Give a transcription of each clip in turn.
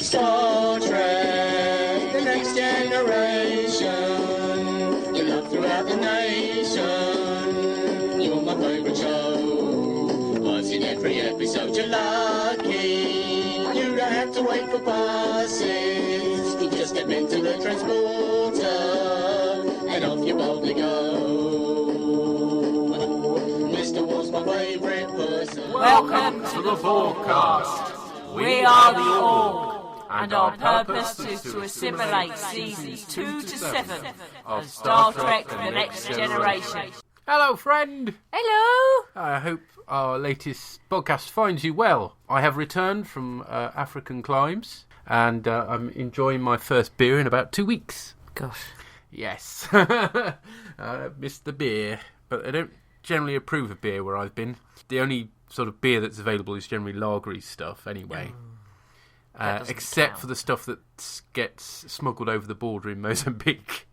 Star Trek, the next generation. You love throughout the nation. You're my favourite show. Watching every episode, you're lucky. You don't have to wait for buses. You just step into the transporter and off you boldly go. Mr. Wolf's my favourite person. Welcome to the bOrgCast. We are the Org, and our purpose is to assimilate seasons 2 to 7 of Star Trek The Next Generation. Hello, friend. Hello. I hope our latest podcast finds you well. I have returned from African climes, and I'm enjoying my first beer in about 2 weeks. Gosh. Yes. I missed the beer, but I don't generally approve of beer where I've been. The only sort of beer that's available is generally lagery stuff anyway. Except count. for the stuff that gets smuggled over the border in Mozambique,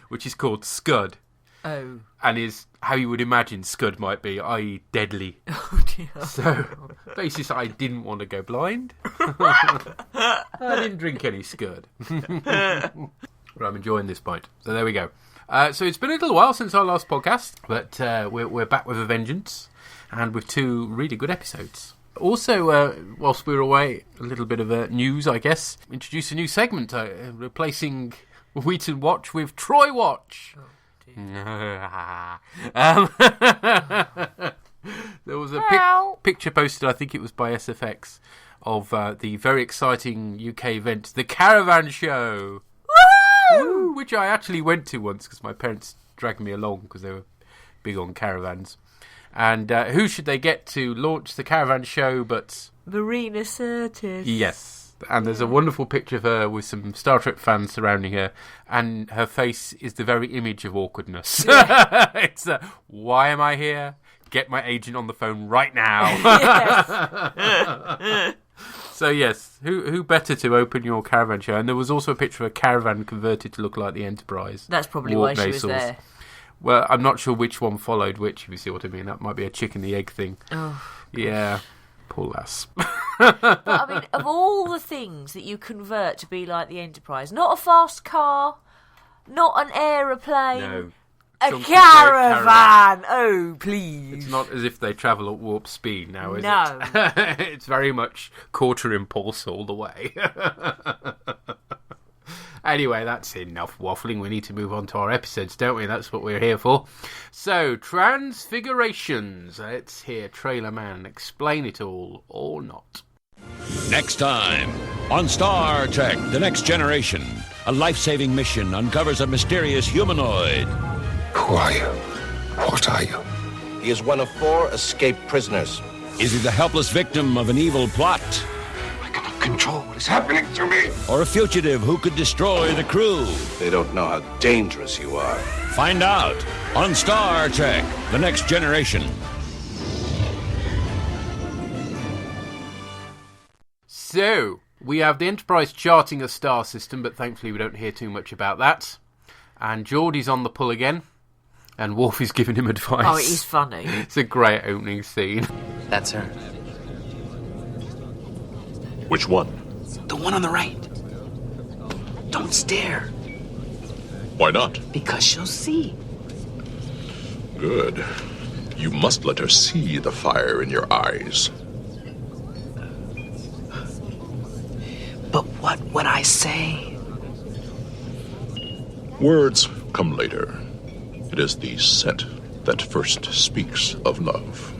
which is called Scud. Oh. And is how you would imagine Scud might be, i.e. deadly. Oh dear. So, basis I didn't want to go blind. I didn't drink any Scud. But I'm enjoying this pint. So there we go. So it's been a little while since our last podcast, but we're back with a vengeance, and with 2 really good episodes. Also, whilst we were away, a little bit of news, I guess. Introduce a new segment, replacing Wheaton Watch with Troy Watch. Oh, There was a picture posted, I think it was by SFX, of the very exciting UK event, the Caravan Show. Woo! Which I actually went to once because my parents dragged me along because they were big on caravans. And who should they get to launch the Caravan Show but... Marina Sirtis. Yes. And there's a wonderful picture of her with some Star Trek fans surrounding her, and her face is the very image of awkwardness. Yeah. It's why am I here? Get my agent on the phone right now. Yes. So yes, who better to open your Caravan Show? And there was also a picture of a caravan converted to look like the Enterprise. That's probably why she was there. Well, I'm not sure which one followed which, if you see what I mean. That might be a chicken the egg thing. Oh, yeah. Poor lass. but I mean, of all the things that you convert to be like the Enterprise, not a fast car, not an aeroplane, No. a caravan. Oh, please. It's not as if they travel at warp speed now, is No. it? It's very much quarter impulse all the way. Anyway, that's enough waffling. We need to move on to our episodes, don't we? That's what we're here for. So, Transfigurations. Let's hear Trailer Man explain it all, or not. Next time on Star Trek The Next Generation, a life-saving mission uncovers a mysterious humanoid. Who are you? What are you? He is one of 4 escaped prisoners. Is he the helpless victim of an evil plot? I cannot control what is happening to me. Or a fugitive who could destroy the crew? They don't know how dangerous you are. Find out on Star Trek The Next Generation. So, we have the Enterprise charting a star system, but thankfully we don't hear too much about that. And Geordie's on the pull again, and Worf is giving him advice. Oh, it is funny. It's a great opening scene. That's her. Which one? The one on the right. Don't stare, Why not? because she'll see. Good. You must let her see the fire in your eyes. But what would I say? Words come later. It is the scent that first speaks of love.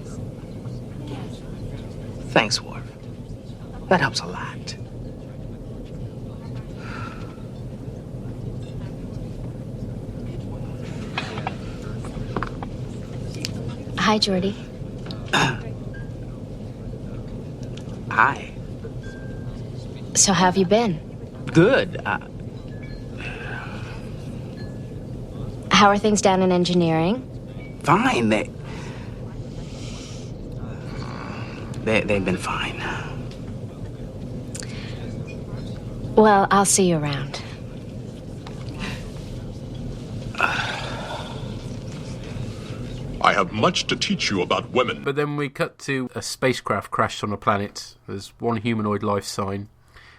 Thanks, Worf. That helps a lot. Hi, Geordie. Hi. So how have you been? Good. How are things down in engineering? Fine. They've been fine. Well, I'll see you around. I have much to teach you about women. But then we cut to a spacecraft crashed on a planet. There's one humanoid life sign.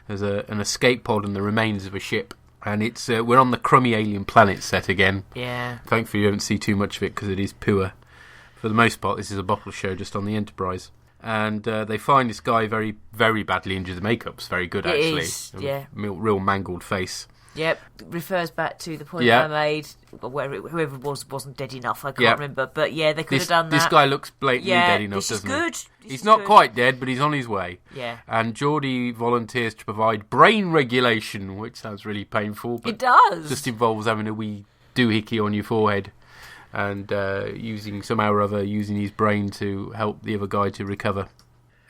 There's an escape pod and the remains of a ship. And it's we're on the crummy alien planet set again. Yeah. Thankfully, you don't see too much of it because it is poor. For the most part, this is a bottle show just on the Enterprise. And they find this guy very, very badly injured. The makeup's very good, actually. It is, yeah. Real mangled face. Yep, refers back to the point I made, where whoever it wasn't dead enough, I can't remember. But yeah, they could have done that. This guy looks blatantly dead enough, doesn't he? Good. He's not quite dead, but he's on his way. Yeah. And Geordie volunteers to provide brain regulation, which sounds really painful. But it does. Just involves having a wee doohickey on your forehead and using his brain to help the other guy to recover.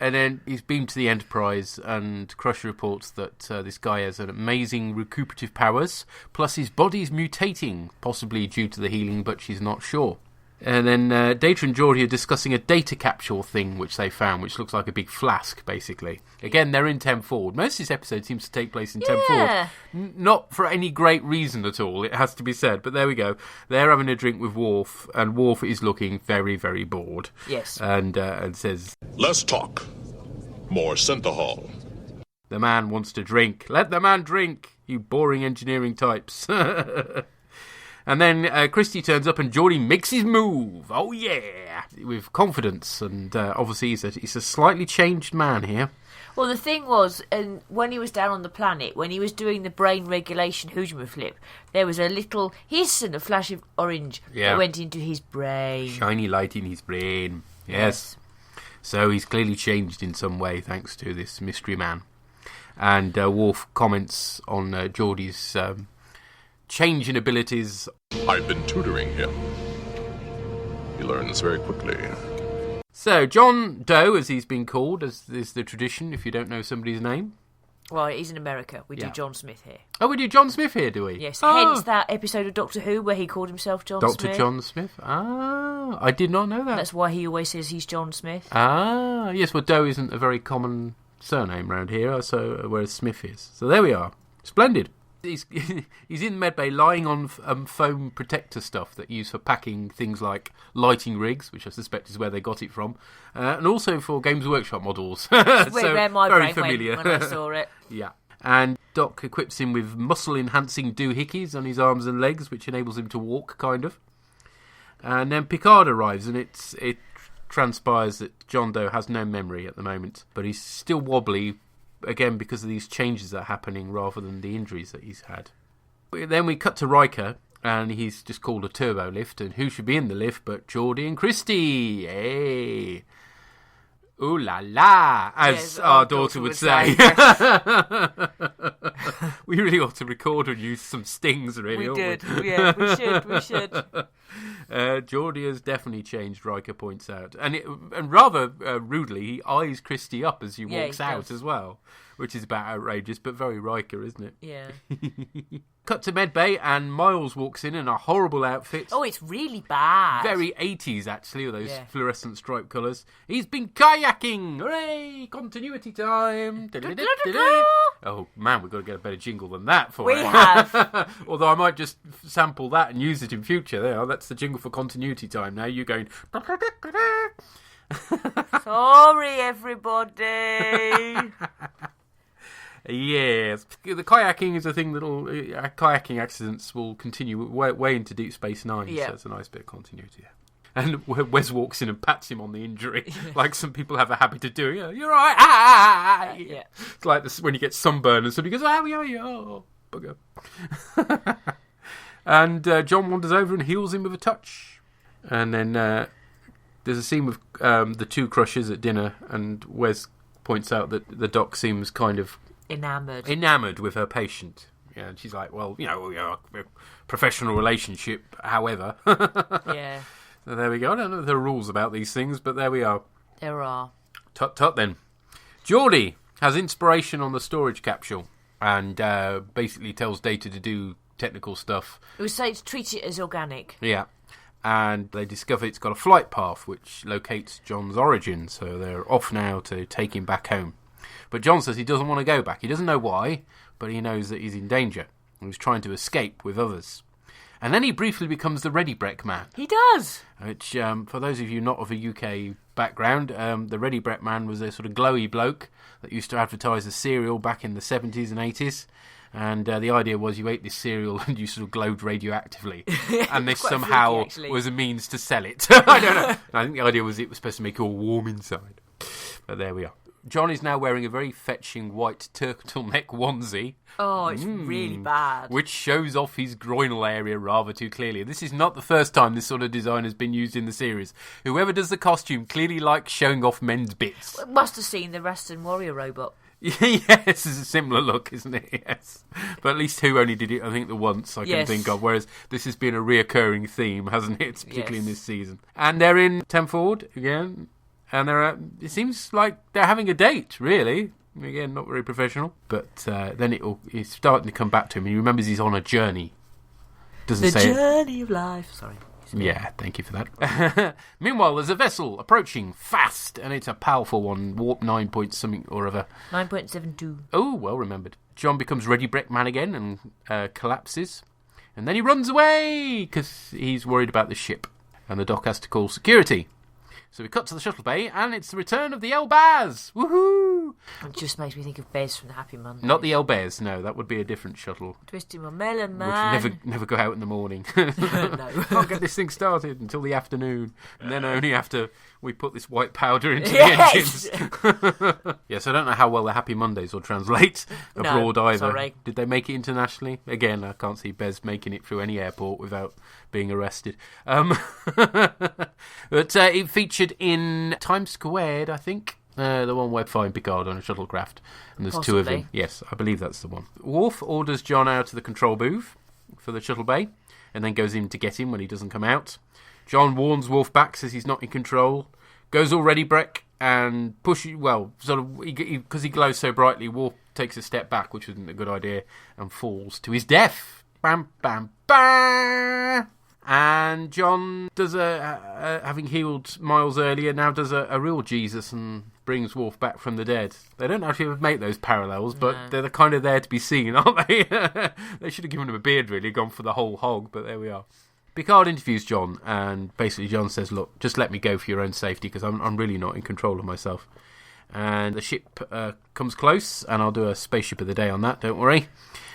And then he's beamed to the Enterprise, and Crusher reports that this guy has an amazing recuperative powers, plus his body's mutating, possibly due to the healing, but she's not sure. And then Data and Geordie are discussing a data capsule thing which they found, which looks like a big flask, basically. Again, they're in 10 forward. Most of this episode seems to take place in 10 forward. Not for any great reason at all, it has to be said. But there we go. They're having a drink with Worf, and Worf is looking very, very bored. Yes. And says, "Less talk. More synthahol." The man wants to drink. Let the man drink, you boring engineering types. And then Christie turns up and Geordie makes his move. Oh, yeah. With confidence. And obviously he's a slightly changed man here. Well, the thing was, when he was down on the planet, when he was doing the brain regulation Hujima flip, there was a little hiss and a flash of orange that went into his brain. Shiny light in his brain. Yes. So he's clearly changed in some way thanks to this mystery man. And Worf comments on Geordie's change in abilities. "I've been tutoring him. He learns very quickly." So John Doe, as he's been called, as is the tradition if you don't know somebody's name. Well, he's in America. We do John Smith here. Oh, we do John Smith here, do we? Yes, hence that episode of Doctor Who where he called himself John Smith. Dr. John Smith? Ah, I did not know that. That's why he always says he's John Smith. Ah, yes, well, Doe isn't a very common surname around here, so whereas Smith is. So there we are. Splendid. He's in medbay lying on foam protector stuff that used for packing things like lighting rigs, which I suspect is where they got it from, and also for Games Workshop models. So where my brain went when I saw it. Yeah. And Doc equips him with muscle-enhancing doohickeys on his arms and legs, which enables him to walk, kind of. And then Picard arrives, and it transpires that John Doe has no memory at the moment, but he's still wobbly, again because of these changes that are happening rather than the injuries that he's had. Then we cut to Riker, and he's just called a turbo lift, and who should be in the lift but Geordie and Christie? Hey! Ooh la la, as our daughter would say. We really ought to record and use some stings, really. We did, yeah, we should. Geordie has definitely changed, Riker points out. And rather rudely, he eyes Christie up as he walks out as well, which is about outrageous, but very Riker, isn't it? Yeah. Cut to medbay, and Miles walks in a horrible outfit. Oh, it's really bad. Very 80s, actually, with those fluorescent stripe colours. He's been kayaking! Hooray! Continuity time! Oh, man, we've got to get a better jingle than that for it. We have. Although I might just sample that and use it in future. There, that's the jingle for continuity time. Now you're going... Sorry, everybody. Yes, the kayaking is a thing that'll kayaking accidents will continue way into Deep Space Nine. So it's a nice bit of continuity. And Wes walks in and pats him on the injury, like some people have a habit of doing. You're right. Ah! Yeah. It's like this, when you get sunburned and somebody goes, oh, bugger. And John wanders over and heals him with a touch. And then there's a scene with the two Crushers at dinner, and Wes points out that the doc seems kind of enamoured with her patient. Yeah, and she's like, well, a professional relationship, however. Yeah. So there we go. I don't know if there are rules about these things, but there we are. There are. Tut then. Geordie has inspiration on the storage capsule and basically tells Data to do technical stuff. It was say to treat it as organic. Yeah. And they discover it's got a flight path which locates John's origin, so they're off now to take him back home. But John says he doesn't want to go back. He doesn't know why, but he knows that he's in danger. He's trying to escape with others. And then he briefly becomes the Ready Brek Man. He does. Which, for those of you not of a UK background, the Ready Brek Man was a sort of glowy bloke that used to advertise a cereal back in the 70s and 80s. And the idea was you ate this cereal and you sort of glowed radioactively. And this somehow was a means to sell it. I don't know. I think the idea was it was supposed to make you all warm inside. But there we are. John is now wearing a very fetching white turtleneck onesie. Oh, it's really bad. Which shows off his groinal area rather too clearly. This is not the first time this sort of design has been used in the series. Whoever does the costume clearly likes showing off men's bits. Must have seen the Raston Warrior robot. Yes, it's a similar look, isn't it? Yes. But at least Who only did it, I think, the once I can think of, whereas this has been a reoccurring theme, hasn't it? Particularly in this season. And they're in Temford again, and it seems like they're having a date, really. Again, not very professional. But then it's starting to come back to him, and he remembers he's on a journey. Doesn't say the journey of life. Sorry. Yeah, thank you for that. Meanwhile, there's a vessel approaching fast, and it's a powerful one, warp 9 point something or other. 9.72. Oh, well remembered. John becomes Ready Brek Man again and collapses. And then he runs away, because he's worried about the ship. And the doc has to call security. So we cut to the shuttle bay, and it's the return of the El-Baz! Woohoo! It just makes me think of Bez from the Happy Mondays. Not the El-Baz, no, that would be a different shuttle. Twisting my melon, man. Which never go out in the morning. No. Can't get this thing started until the afternoon. And then only after we put this white powder into the engines. Yes, I don't know how well the Happy Mondays will translate abroad either. Sorry. Did they make it internationally? Again, I can't see Bez making it through any airport without being arrested. But it featured in Times Squared, I think. The one where find Picard on a shuttlecraft. And there's two of them. Yes, I believe that's the one. Worf orders John out of the control booth for the shuttle bay, and then goes in to get him when he doesn't come out. John warns Worf back, says he's not in control. Goes all Ready Brek and pushes, because he glows so brightly, Worf takes a step back, which isn't a good idea, and falls to his death. Bam, bam, bam! And John does having healed Miles earlier, now does a real Jesus and brings Worf back from the dead. They don't actually make those parallels, but they're kind of there to be seen, aren't they? They should have given him a beard, really, gone for the whole hog, but there we are. Picard interviews John, and basically John says, look, just let me go for your own safety, because I'm really not in control of myself. And the ship comes close, and I'll do a spaceship of the day on that, don't worry.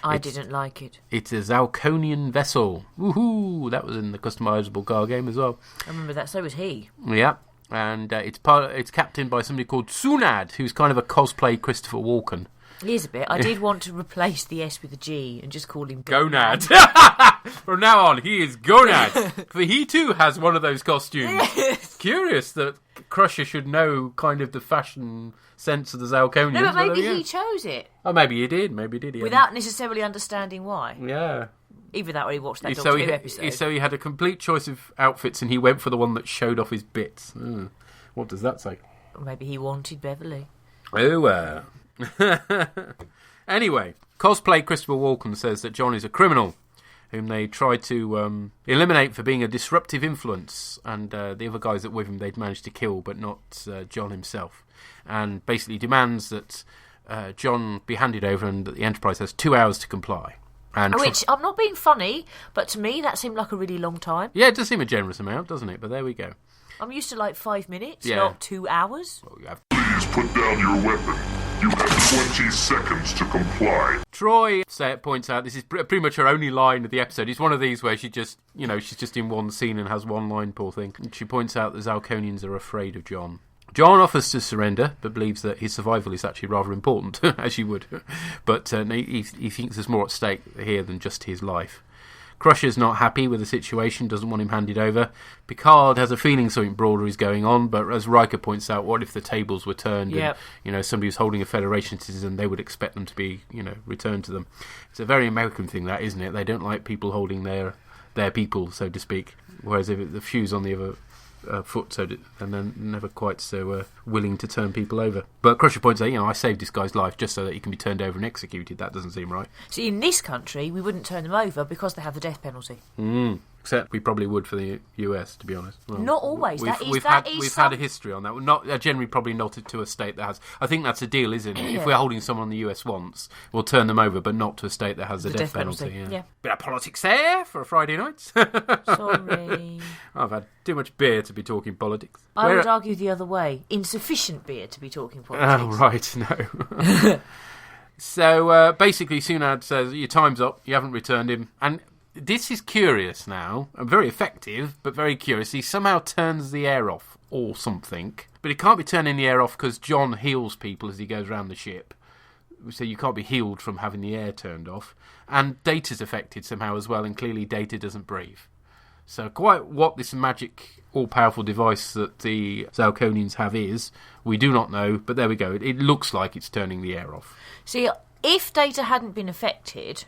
I didn't like it. It's a Zalconian vessel. Woohoo! That was in the customisable car game as well. I remember that, so was he. Yeah, and it's captained by somebody called Sunad, who's kind of a cosplay Christopher Walken. He is a bit. I did want to replace the S with a G and just call him Gonad. From now on, he is Gonad. For he too has one of those costumes. Curious that Crusher should know kind of the fashion sense of the Zalconians. No, but maybe he chose it. Oh, maybe he did. He without necessarily understanding why. Yeah. Either that or he watched that Doctor Who episode. So he had a complete choice of outfits and he went for the one that showed off his bits. What does that say? Or maybe he wanted Beverly. Oh, Anyway, cosplay Christopher Walken says that John is a criminal whom they tried to eliminate for being a disruptive influence, and the other guys that were with him they'd managed to kill, but not John himself, and basically demands that John be handed over and that the Enterprise has 2 hours to comply. Which, I'm not being funny, but to me that seemed like a really long time. Yeah, it does seem a generous amount, doesn't it? But there we go. I'm used to like 5 minutes, not 2 hours. Well, you have... Please put down your weapon. You have 20 seconds to comply. Troy points out this is pretty much her only line of the episode. It's one of these where she just, she's just in one scene and has one line, poor thing. And she points out the Zalconians are afraid of John. John offers to surrender, but believes that his survival is actually rather important, as you would. But he thinks there's more at stake here than just his life. Crusher's not happy with the situation, doesn't want him handed over. Picard has a feeling something broader is going on, but as Riker points out, what if the tables were turned and somebody who's holding a Federation citizen, they would expect them to be, returned to them. It's a very American thing, that, isn't it? They don't like people holding their people, so to speak, whereas if the few's on the other foot, and then never quite so willing to turn people over. But Crusher points out, I saved this guy's life just so that he can be turned over and executed. That doesn't seem right. See, in this country, we wouldn't turn them over because they have the death penalty. Except we probably would for the US, to be honest. Well, not always. We've had a history on that. Not generally, probably not to a state that has. I think that's a deal, isn't it? If we're holding someone the US wants, we'll turn them over, but not to a state that has the death penalty. Yeah. Bit of politics there for a Friday night. Sorry. I've had too much beer to be talking politics. I would argue the other way. Insufficient beer to be talking politics. Oh, right, no. So, basically, Sunad says, your time's up, you haven't returned him. And this is curious now, and very effective, but very curious. He somehow turns the air off, or something. But he can't be turning the air off because John heals people as he goes around the ship. So you can't be healed from having the air turned off. And Data's affected somehow as well, and clearly Data doesn't breathe. So quite what this magic, all-powerful device that the Zalconians have is, we do not know, but there we go. It looks like it's turning the air off. See, if Data hadn't been affected,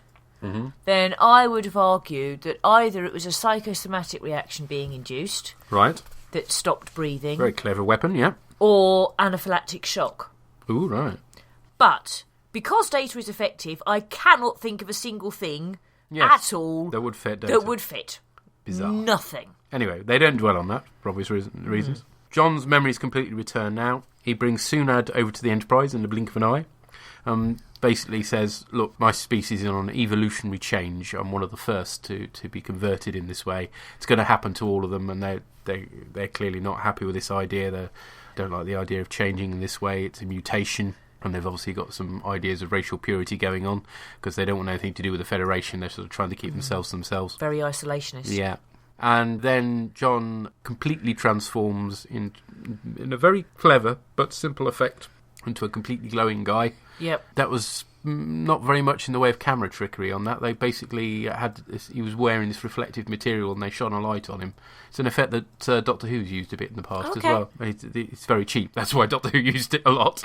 then I would have argued that either it was a psychosomatic reaction being induced... Right. ...that stopped breathing... Very clever weapon, yeah. ...or anaphylactic shock. Ooh, right. But, because Data is effective, I cannot think of a single thing at all... that would fit Data. That would fit. Bizarre. Nothing. Anyway, they don't dwell on that, for obvious reasons. John's memory is completely returned now. He brings Sunad over to the Enterprise in the blink of an eye. Basically says, look, my species is on an evolutionary change. I'm one of the first to be converted in this way. It's going to happen to all of them, and they're clearly not happy with this idea. They don't like the idea of changing in this way. It's a mutation, and they've obviously got some ideas of racial purity going on because they don't want anything to do with the Federation. They're sort of trying to keep themselves. Very isolationist. Yeah. And then John completely transforms in a very clever but simple effect into a completely glowing guy. Yep. That was not very much in the way of camera trickery on that. They basically had he was wearing this reflective material and they shone a light on him. It's an effect that Doctor Who's used a bit in the past as well. It's very cheap. That's why Doctor Who used it a lot.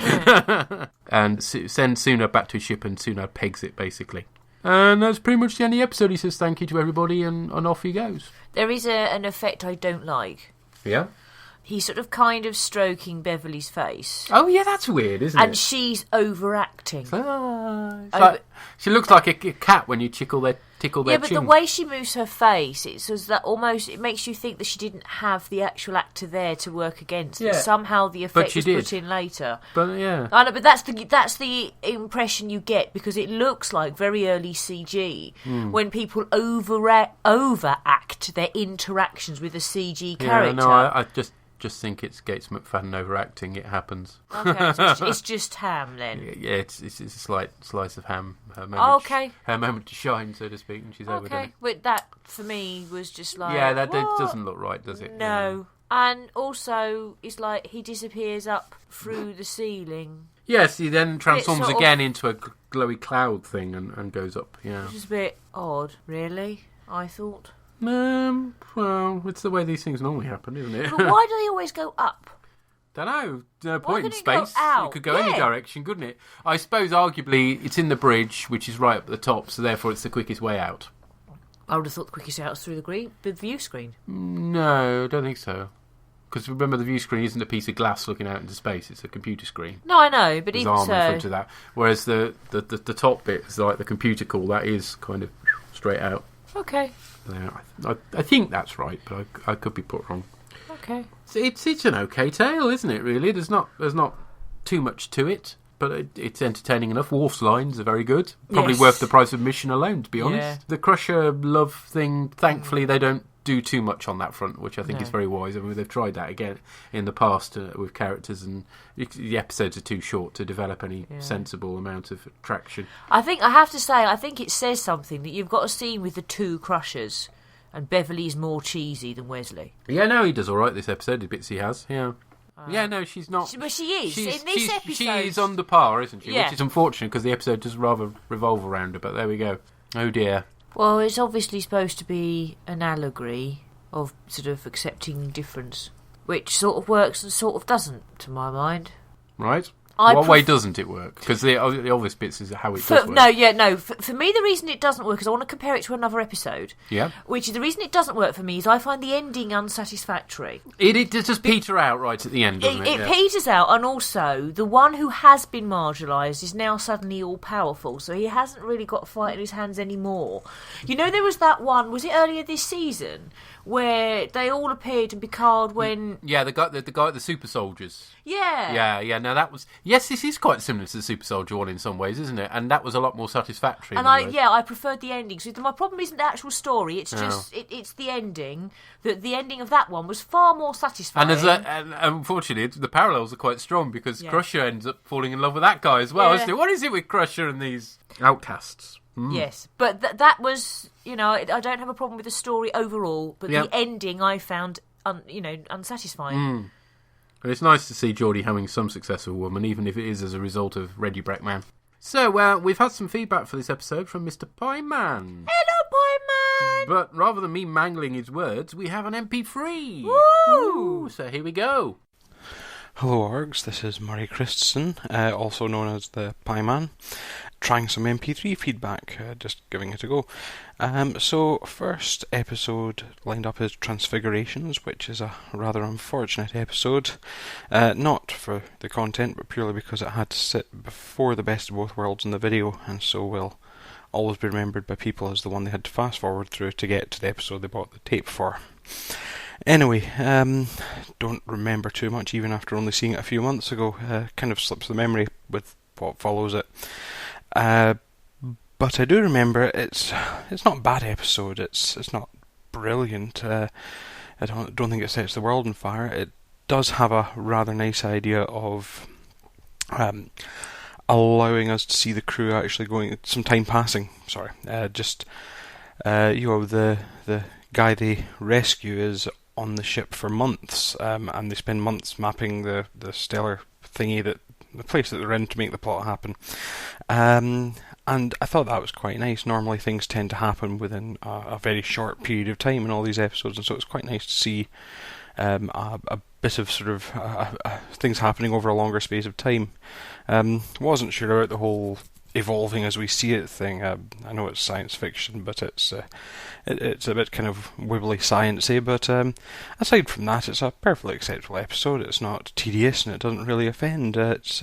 And send Sunad back to his ship, and Sunad pegs it, basically. And that's pretty much the end of the episode. He says thank you to everybody, and off he goes. There is an effect I don't like. Yeah? He's sort of kind of stroking Beverly's face. Oh, yeah, that's weird, isn't it? And she's overacting. She looks like a cat when you tickle their chin. Yeah, but the way she moves her face, it's as that almost it makes you think that she didn't have the actual actor there to work against. Yeah. Somehow the effect was put in later. But yeah, I know, but that's the impression you get because it looks like very early CG when people overact their interactions with a CG character. No, I just think it's Gates McFadden overacting. It happens. Okay, so it's just ham then. Yeah, it's a slight slice of ham. Her moment to shine, so to speak, and she's overdone it. But that for me was just like that doesn't look right, does it? No, and also it's like he disappears up through the ceiling. Yes, he then transforms again into a glowy cloud thing and goes up. Yeah, which is a bit odd, really. I thought. Well, it's the way these things normally happen, isn't it? But why do they always go up? Don't know. No point in space. It could go any direction, couldn't it? I suppose, arguably, it's in the bridge, which is right up at the top, so therefore it's the quickest way out. I would have thought the quickest way out was through the view screen. No, I don't think so. Because remember, the view screen isn't a piece of glass looking out into space; it's a computer screen. No, I know, but There's even arm so, in front of that. Whereas the top bit is like the computer call. That is kind of straight out. Okay. Yeah, I think that's right, but I could be put wrong. Okay. It's an okay tale, isn't it? Really, there's not too much to it, but it's entertaining enough. Worf's lines are very good. Probably worth the price of admission alone, to be honest. Yeah. The Crusher love thing, thankfully, they don't do too much on that front, which I think is very wise. I mean, they've tried that again in the past with characters, and the episodes are too short to develop any sensible amount of attraction. I have to say, I think it says something that you've got a scene with the two Crushers, and Beverly's more cheesy than Wesley. Yeah, no, he does all right this episode. The bits he has, no, she's not. But she is in this episode. She is on the par, isn't she? Yeah. Which is unfortunate because the episode does rather revolve around her. But there we go. Oh dear. Well, it's obviously supposed to be an allegory of sort of accepting difference, which sort of works and sort of doesn't, to my mind. Right. What way doesn't it work? Because the obvious bits is how it does work. For me, the reason it doesn't work is I want to compare it to another episode. Yeah. Which is the reason it doesn't work for me is I find the ending unsatisfactory. It does peter out right at the end, doesn't it? It peters out, and also the one who has been marginalised is now suddenly all powerful, so he hasn't really got a fight in his hands anymore. You know, there was that one. Was it earlier this season where they all appeared in Picard when? Yeah, the guy, the super soldiers. Yeah. Yeah. Now that was this is quite similar to the Super Soldier one in some ways, isn't it? And that was a lot more satisfactory. And I preferred the ending. So my problem isn't the actual story; it's just it's the ending. The ending of that one was far more satisfying. And unfortunately, the parallels are quite strong because Crusher ends up falling in love with that guy as well. Isn't it? What is it with Crusher and these outcasts? Yes, but that was, I don't have a problem with the story overall, but the ending I found, unsatisfying. And it's nice to see Geordie having some success with a woman, even if it is as a result of Reggie Breckman. So, we've had some feedback for this episode from Mr. Pieman. Hello, Pieman! But rather than me mangling his words, we have an MP3. Woo! So here we go. Hello, Orgs. This is Murray Christensen, also known as the Pieman, trying some MP3 feedback, just giving it a go. So, first episode lined up is Transfigurations, which is a rather unfortunate episode. Not for the content, but purely because it had to sit before the Best of Both Worlds in the video, and so will always be remembered by people as the one they had to fast forward through to get to the episode they bought the tape for. Anyway, don't remember too much even after only seeing it a few months ago. Kind of slips the memory with what follows it. But I do remember it's not a bad episode. It's not brilliant. I don't think it sets the world on fire. It does have a rather nice idea of allowing us to see the crew actually going some time passing. Sorry, the guy they rescue is on the ship for months, and they spend months mapping the stellar thingy, the place that they're in, to make the plot happen. And I thought that was quite nice. Normally things tend to happen within a very short period of time in all these episodes, and so it's quite nice to see a bit of sort of things happening over a longer space of time. Wasn't sure about the whole evolving as we see it thing. I know it's science fiction, but it's a bit kind of wibbly sciencey. But aside from that, it's a perfectly acceptable episode. It's not tedious and it doesn't really offend. It's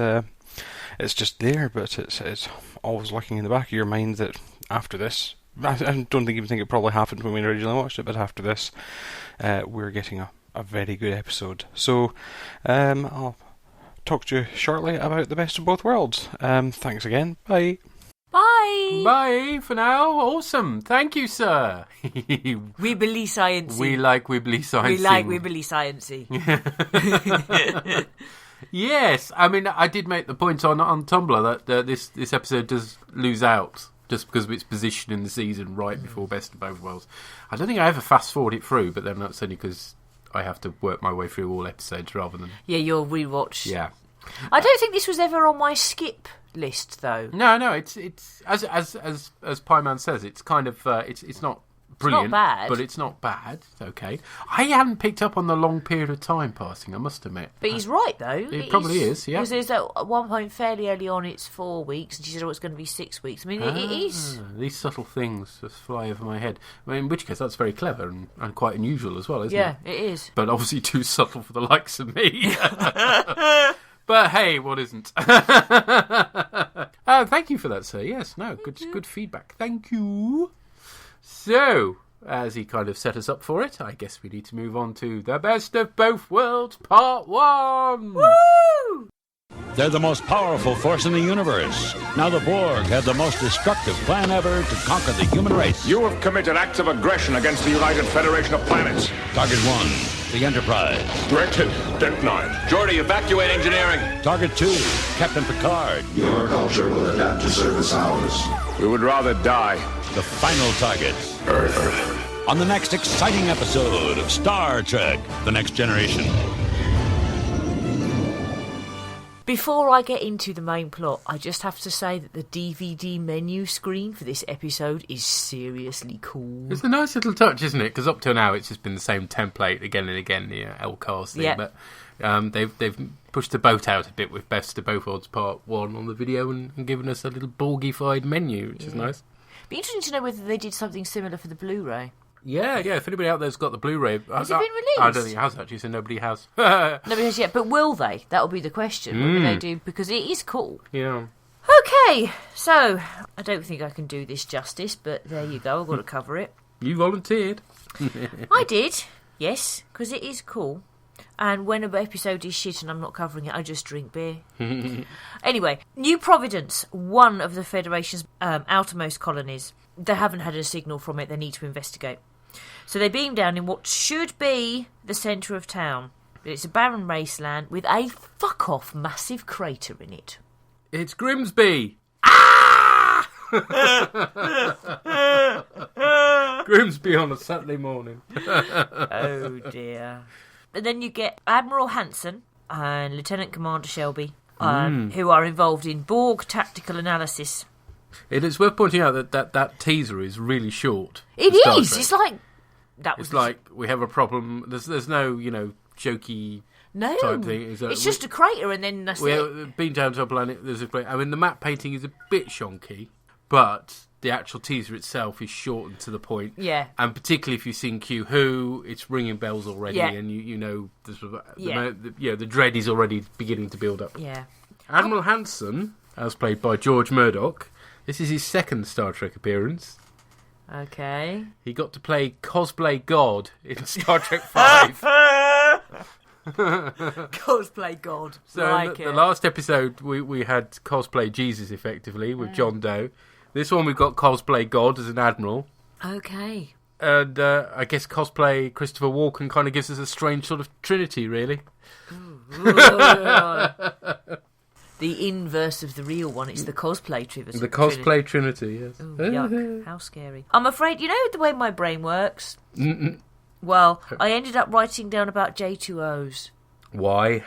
just there, but it's always lurking in the back of your mind that after this, I don't even think it probably happened when we originally watched it, but after this, we're getting a very good episode. So I'll talk to you shortly about the Best of Both Worlds. Thanks again. Bye. Bye. Bye for now. Awesome. Thank you, sir. Wibbly sciencey. We like wibbly sciencey. We like wibbly sciencey. Yes. I mean, I did make the point on Tumblr that this episode does lose out just because of its position in the season right before Best of Both Worlds. I don't think I ever fast forward it through, but then that's only because I have to work my way through all episodes rather than... Yeah, you'll rewatch. Yeah. I don't think this was ever on my skip list, though. No, it's as Pieman says, it's kind of it's not brilliant, it's not bad, but it's not bad. It's okay. I hadn't picked up on the long period of time passing, I must admit. But he's right, though. It probably is, yeah. Because there's at one point fairly early on it's 4 weeks, and she said, it's going to be 6 weeks. I mean, it is... These subtle things just fly over my head. I mean, in which case, that's very clever and quite unusual as well, isn't it? Yeah, it is. But obviously too subtle for the likes of me. But hey, what isn't? Thank you for that, sir. Yes, no, good feedback. Thank you. So, as he kind of set us up for it, I guess we need to move on to the Best of Both Worlds Part 1. Woo! They're the most powerful force in the universe. Now the Borg have the most destructive plan ever to conquer the human race. You have committed acts of aggression against the United Federation of Planets. Target 1, the Enterprise. Directed, Det 9. Geordi, evacuate engineering. Target 2, Captain Picard. Your culture will adapt to service ours. We would rather die. The final target, Earth. On the next exciting episode of Star Trek, The Next Generation. Before I get into the main plot, I just have to say that the DVD menu screen for this episode is seriously cool. It's a nice little touch, isn't it? Because up till now, it's just been the same template again and again, the L-Cars thing. But they've pushed the boat out a bit with Best of Both Worlds Part 1 on the video and given us a little Borgified menu, which is nice. Be interesting to know whether they did something similar for the Blu-ray. Yeah, if anybody out there's got the Blu-ray... Has it been released? I don't think it has, actually, so nobody has. Nobody has yet, but will they? That'll be the question, whether they do, because it is cool. Yeah. Okay, so, I don't think I can do this justice, but there you go, I've got to cover it. You volunteered. I did, yes, because it is cool. And when an episode is shit and I'm not covering it, I just drink beer. Anyway, New Providence, one of the Federation's outermost colonies. They haven't had a signal from it, they need to investigate. So they beam down in what should be the centre of town. It's a barren wasteland with a fuck-off massive crater in it. It's Grimsby! Ah! Grimsby on a Saturday morning. Oh dear. And then you get Admiral Hanson and Lieutenant Commander Shelby, who are involved in Borg tactical analysis. It is worth pointing out that teaser is really short. It is. It's like it's like we have a problem. There's no jokey type thing. It's just a crater, and then that's it. Been down to a planet. There's a great. I mean, the map painting is a bit shonky, but the actual teaser itself is short and to the point. Yeah. And particularly if you've seen Q Who, it's ringing bells already, and you know the dread is already beginning to build up. Yeah. Admiral Hanson, as played by George Murdoch. This is his second Star Trek appearance. Okay. He got to play cosplay God in Star Trek 5. Cosplay God. So the last episode we had cosplay Jesus effectively with John Doe. This one we've got cosplay God as an admiral. Okay. And I guess cosplay Christopher Walken kind of gives us a strange sort of trinity, really. The inverse of the real one. It's the cosplay trinity. The cosplay trinity, yes. Ooh, yuck. How scary. I'm afraid, you know the way my brain works? Well, I ended up writing down about J2Os. Why?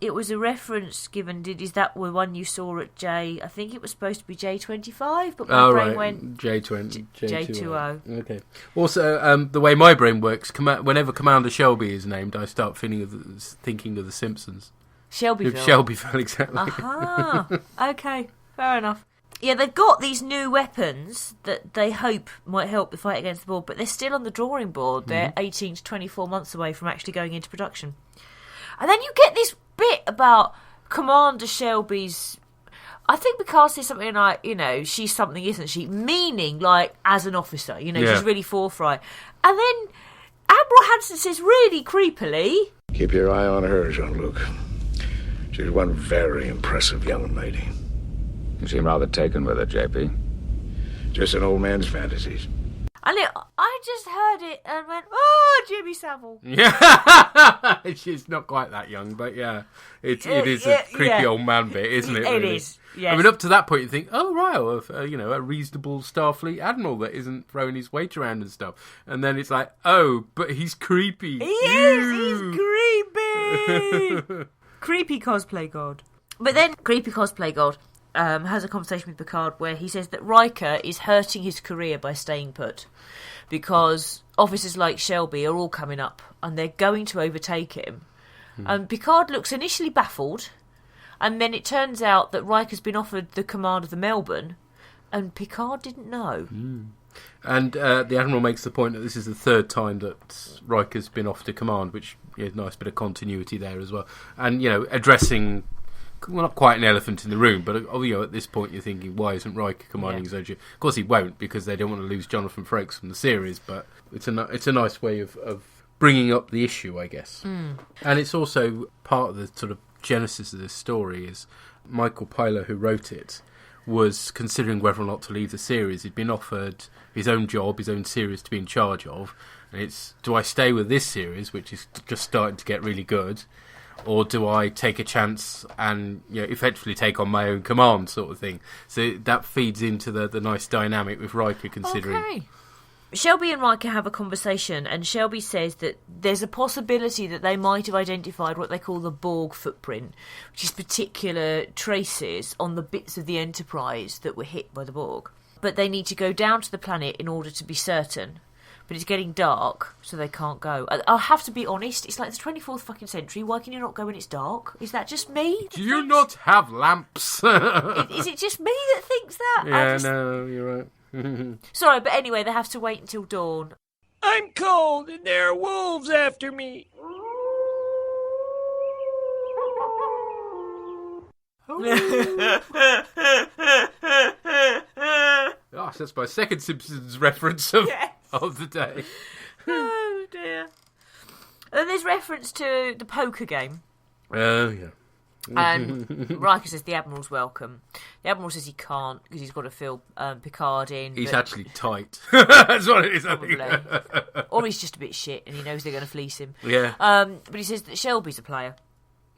It was a reference given. Is that the one you saw at J? I think it was supposed to be J25, but my brain went J2O. Okay. Also, the way my brain works, whenever Commander Shelby is named, I start thinking of the Simpsons. Shelbyville, exactly. Aha. Okay, fair enough. Yeah, they've got these new weapons that they hope might help the fight against the Borg, but they're still on the drawing board. They're 18 to 24 months away from actually going into production. And then you get this bit about Commander Shelby's... I think Picard says something like, she's something, isn't she? Meaning, like, as an officer, she's really forthright. And then Admiral Hanson says really creepily... Keep your eye on her, Jean-Luc. She's one very impressive young lady. You seem rather taken with her, JP. Just an old man's fantasies. And I just heard it and went, oh, Jimmy Savile. Yeah, she's not quite that young, but yeah, it is a creepy old man bit, isn't it? Really? It is, yes. I mean, up to that point, you think, oh, right, a reasonable Starfleet admiral that isn't throwing his weight around and stuff. And then it's like, oh, but he's creepy. He is, he's creepy. Creepy cosplay god. But then, creepy cosplay god has a conversation with Picard where he says that Riker is hurting his career by staying put because officers like Shelby are all coming up and they're going to overtake him. And Picard looks initially baffled, and then it turns out that Riker's been offered the command of the Melbourne, and Picard didn't know. And the Admiral makes the point that this is the third time that Riker's been offered a command, which is a nice bit of continuity there as well. And, addressing... Well, not quite an elephant in the room, but at this point you're thinking, why isn't Riker commanding his own ship? Of course he won't, because they don't want to lose Jonathan Frakes from the series, but it's a nice way of bringing up the issue, I guess. And it's also part of the sort of genesis of this story is Michael Pyler, who wrote it, was considering whether or not to leave the series. He'd been offered his own job, his own series to be in charge of, and it's, do I stay with this series, which is just starting to get really good, or do I take a chance and effectively take on my own command sort of thing? So that feeds into the nice dynamic with Riker considering. Okay. Shelby and Riker have a conversation, and Shelby says that there's a possibility that they might have identified what they call the Borg footprint, which is particular traces on the bits of the Enterprise that were hit by the Borg. But they need to go down to the planet in order to be certain. But it's getting dark, so they can't go. I'll have to be honest, it's like the 24th fucking century. Why can you not go when it's dark? Is that just me? Do you not have lamps? Is it just me that thinks that? Yeah, no, you're right. Sorry, but anyway, they have to wait until dawn. I'm cold and there are wolves after me. Gosh, that's my second Simpsons reference of the day. Oh, dear. And there's reference to the poker game. Oh, yeah. And Riker says the Admiral's welcome. The Admiral says he can't because he's got to fill Picard in. He's actually tight. That's what it is, probably. I think. Or he's just a bit shit and he knows they're going to fleece him. Yeah. But he says that Shelby's a player.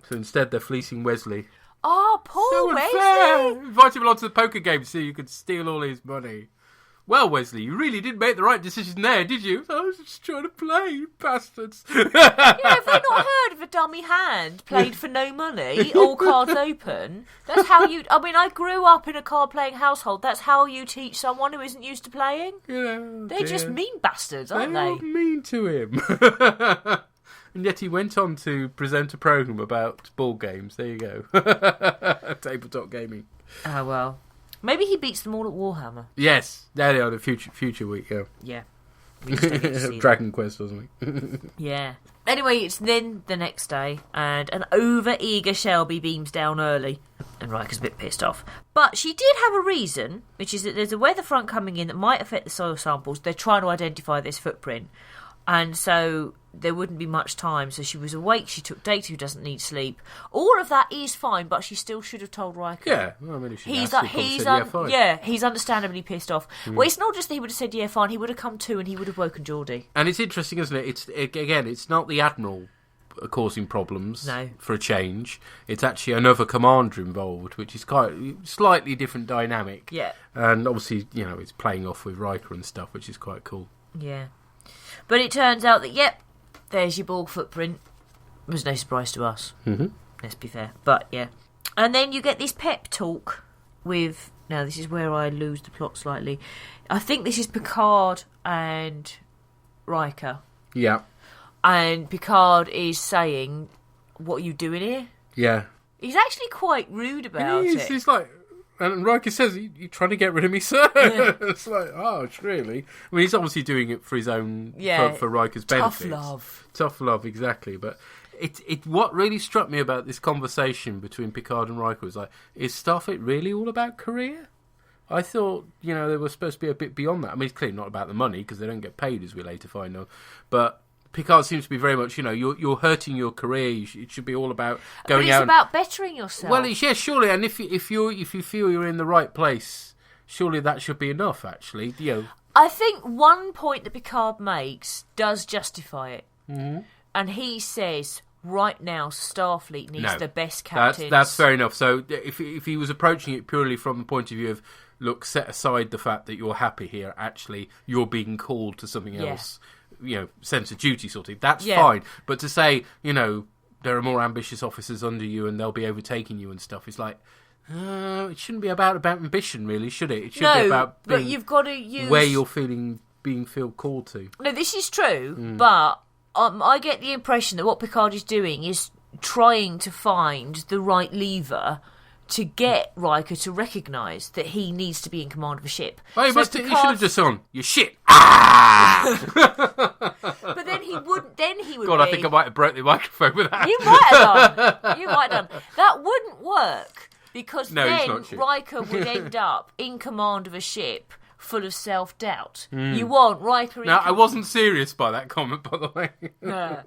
So instead they're fleecing Wesley. Oh, poor so Wesley. Unfair. Invite him along to the poker game so you could steal all his money. Well, Wesley, you really didn't make the right decision there, did you? I was just trying to play, you bastards. Yeah, have they not heard of a dummy hand played for no money, all cards open? That's how you... I mean, I grew up in a card-playing household. That's how you teach someone who isn't used to playing. Yeah, They're just mean bastards, aren't they? They are mean to him. And yet he went on to present a programme about ball games. There you go. Tabletop gaming. Oh, well. Maybe he beats them all at Warhammer. Yes, there they are, the future week, yeah. Yeah. We just don't get to see Dragon Quest, doesn't we? Yeah. Anyway, it's then the next day, and an over-eager Shelby beams down early. And Riker's a bit pissed off. But she did have a reason, which is that there's a weather front coming in that might affect the soil samples. They're trying to identify this footprint. And so there wouldn't be much time. So she was awake, she took Data, who doesn't need sleep. All of that is fine, but she still should have told Riker. Yeah, well, I mean, if she's fine. Yeah, he's understandably pissed off. Well, it's not just that he would have said, yeah, fine, he would have come to and he would have woken Geordie. And it's interesting, isn't it? It's not the Admiral causing problems for a change. It's actually another commander involved, which is quite slightly different dynamic. Yeah. And obviously, it's playing off with Riker and stuff, which is quite cool. Yeah. But it turns out that, yep, there's your Borg footprint. It was no surprise to us. Mm-hmm. Let's be fair. But, yeah. And then you get this pep talk with... Now, this is where I lose the plot slightly. I think this is Picard and Riker. Yeah. And Picard is saying, what are you doing here? Yeah. He's actually quite rude about it. He's like... And Riker says, you're trying to get rid of me, sir? Yeah. It's like, really? I mean, he's obviously doing it for his own... Yeah. For Riker's benefits. Tough love, exactly. But what really struck me about this conversation between Picard and Riker was like, is Starfleet really all about career? I thought, they were supposed to be a bit beyond that. I mean, it's clearly not about the money, because they don't get paid, as we later find out. But... Picard seems to be very much, you're hurting your career. It should be all about going out. But it's about bettering yourself. Well, yeah, surely. And if you feel you're in the right place, surely that should be enough. Actually, I think one point that Picard makes does justify it, and he says, "Right now, Starfleet needs the best captains." That's fair enough. So if he was approaching it purely from the point of view of, look, set aside the fact that you're happy here. Actually, you're being called to something else. Sense of duty sort of thing. That's fine. But to say, there are more ambitious officers under you and they'll be overtaking you and stuff, it's like, it shouldn't be about ambition, really, should it? It should be about but you've got to use... where you're being called to. No, this is true, but I get the impression that what Picard is doing is trying to find the right lever to get Riker to recognise that he needs to be in command of a ship. Oh, you should have just gone, you shit! Ah! But then he would God, I think I might have broke the microphone with that. You might have done. That wouldn't work, because then Riker would end up in command of a ship full of self-doubt. You want Riker... Now, I wasn't serious by that comment, by the way. Yeah.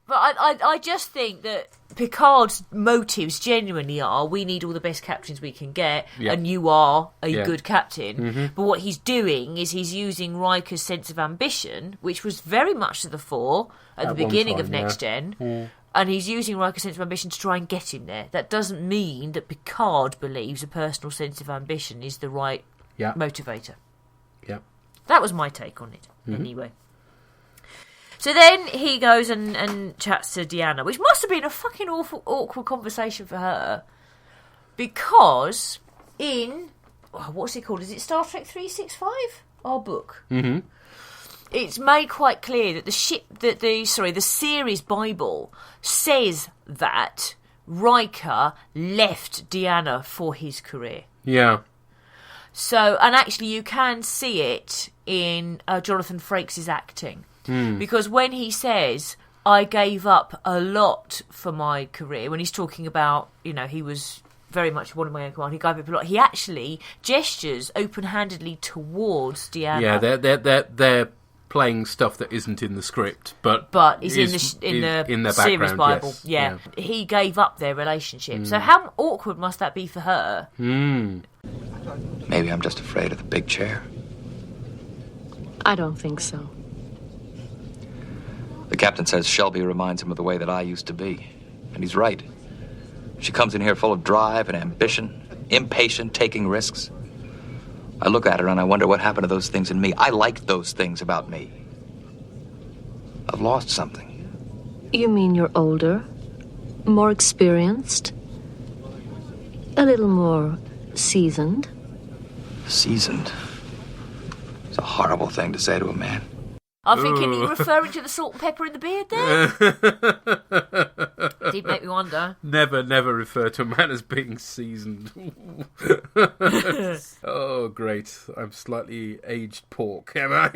But I just think that Picard's motives genuinely are, we need all the best captains we can get, and you are a good captain. But what he's doing is he's using Riker's sense of ambition, which was very much to the fore at the beginning of Next Gen, and he's using Riker's sense of ambition to try and get him there. That doesn't mean that Picard believes a personal sense of ambition is the right... motivator. Yeah. That was my take on it, anyway. So then he goes and chats to Deanna, which must have been a fucking awkward conversation for her. Because in... what's it called? Is it Star Trek 365? Our book. Mm-hmm. It's made quite clear that the series Bible says that Riker left Deanna for his career. Yeah. So, and actually you can see it in Jonathan Frakes' acting. Because when he says, I gave up a lot for my career, when he's talking about, he was very much one of my own command, he gave up a lot, he actually gestures open-handedly towards Deanna. Yeah, they're playing stuff that isn't in the script, but is in the series Bible. Yes. Yeah. He gave up their relationship. So how awkward must that be for her? Maybe I'm just afraid of the big chair. I don't think so. The captain says Shelby reminds him of the way that I used to be. And he's right. She comes in here full of drive and ambition, impatient, taking risks. I look at her and I wonder what happened to those things in me. I liked those things about me. I've lost something. You mean you're older? More experienced? A little more seasoned? Seasoned? It's a horrible thing to say to a man. I'm thinking, are you referring to the salt and pepper in the beard there? Did make me wonder. Never refer to a man as being seasoned. Oh, great. I'm slightly aged pork, am I?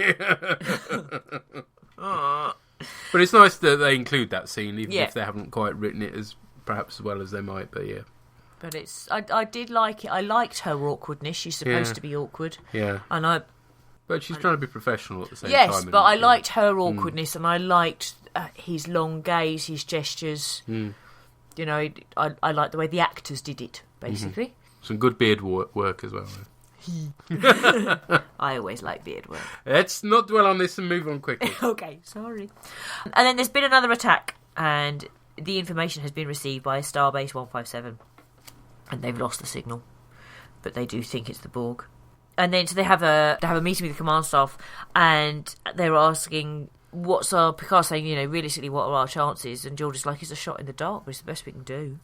But it's nice that they include that scene, even if they haven't quite written it as perhaps as well as they might, but yeah. But I did like it. I liked her awkwardness. She's supposed to be awkward. Yeah. And but she's trying to be professional at the same time. Yes, but I liked her awkwardness, and I liked his long gaze, his gestures. I liked the way the actors did it, basically. Some good beard work as well. I always like beard work. Let's not dwell on this and move on quickly. Okay, sorry. And then there's been another attack, and the information has been received by Starbase 157, and they've lost the signal, but they do think it's the Borg. And then so they have a meeting with the command staff, and they're asking, Picard's saying, realistically, what are our chances? And George is like, it's a shot in the dark, but it's the best we can do.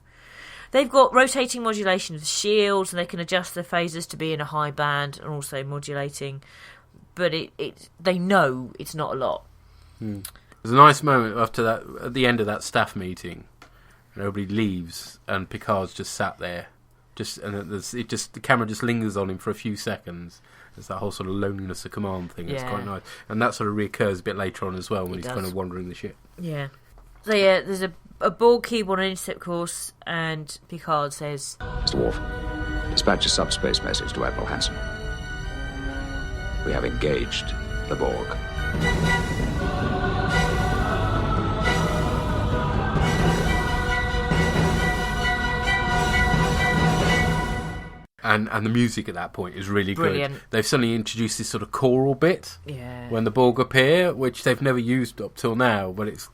They've got rotating modulation of the shields, and they can adjust their phasers to be in a high band and also modulating. But they know it's not a lot. There's a nice moment after that, at the end of that staff meeting, and everybody leaves, and Picard's just sat there. The camera just lingers on him for a few seconds. It's that whole sort of loneliness of command thing. It's quite nice, and that sort of reoccurs a bit later on as well when he's kind of wandering the ship. Yeah. So there's a Borg cube on an intercept course, and Picard says, Mr. Worf, dispatch a subspace message to Admiral Hansen. We have engaged the Borg. And the music at that point is really brilliant. Good. They've suddenly introduced this sort of choral bit when the Borg appear, which they've never used up till now. But it's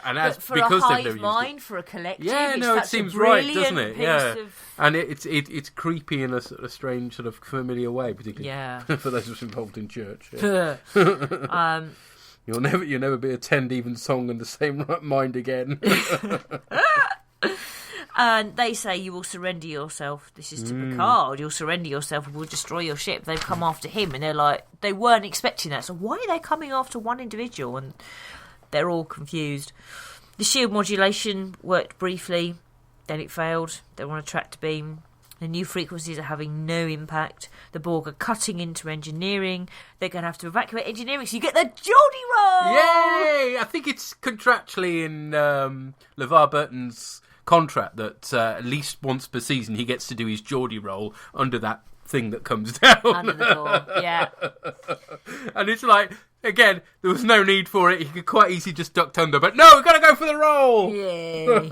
and as for because a they've hive never mind, used it. for a collective, it seems right, doesn't it? Yeah, and it's creepy in a sort of strange, sort of familiar way, particularly for those of us involved in church. Yeah. You'll never be attend even song in the same right mind again. And they say, you will surrender yourself. This is to Picard. You'll surrender yourself and we'll destroy your ship. They've come after him, and they're like, they weren't expecting that. So why are they coming after one individual? And they're all confused. The shield modulation worked briefly, then it failed. They were on a tractor beam. The new frequencies are having no impact. The Borg are cutting into engineering. They're going to have to evacuate engineering, so you get the Geordie roll! Yay! I think it's contractually in LeVar Burton's contract that at least once per season he gets to do his Geordie roll under that thing that comes down. Under the door, yeah. And it's like, again, there was no need for it. He could quite easily just duck under, but no, we've got to go for the roll! Yay.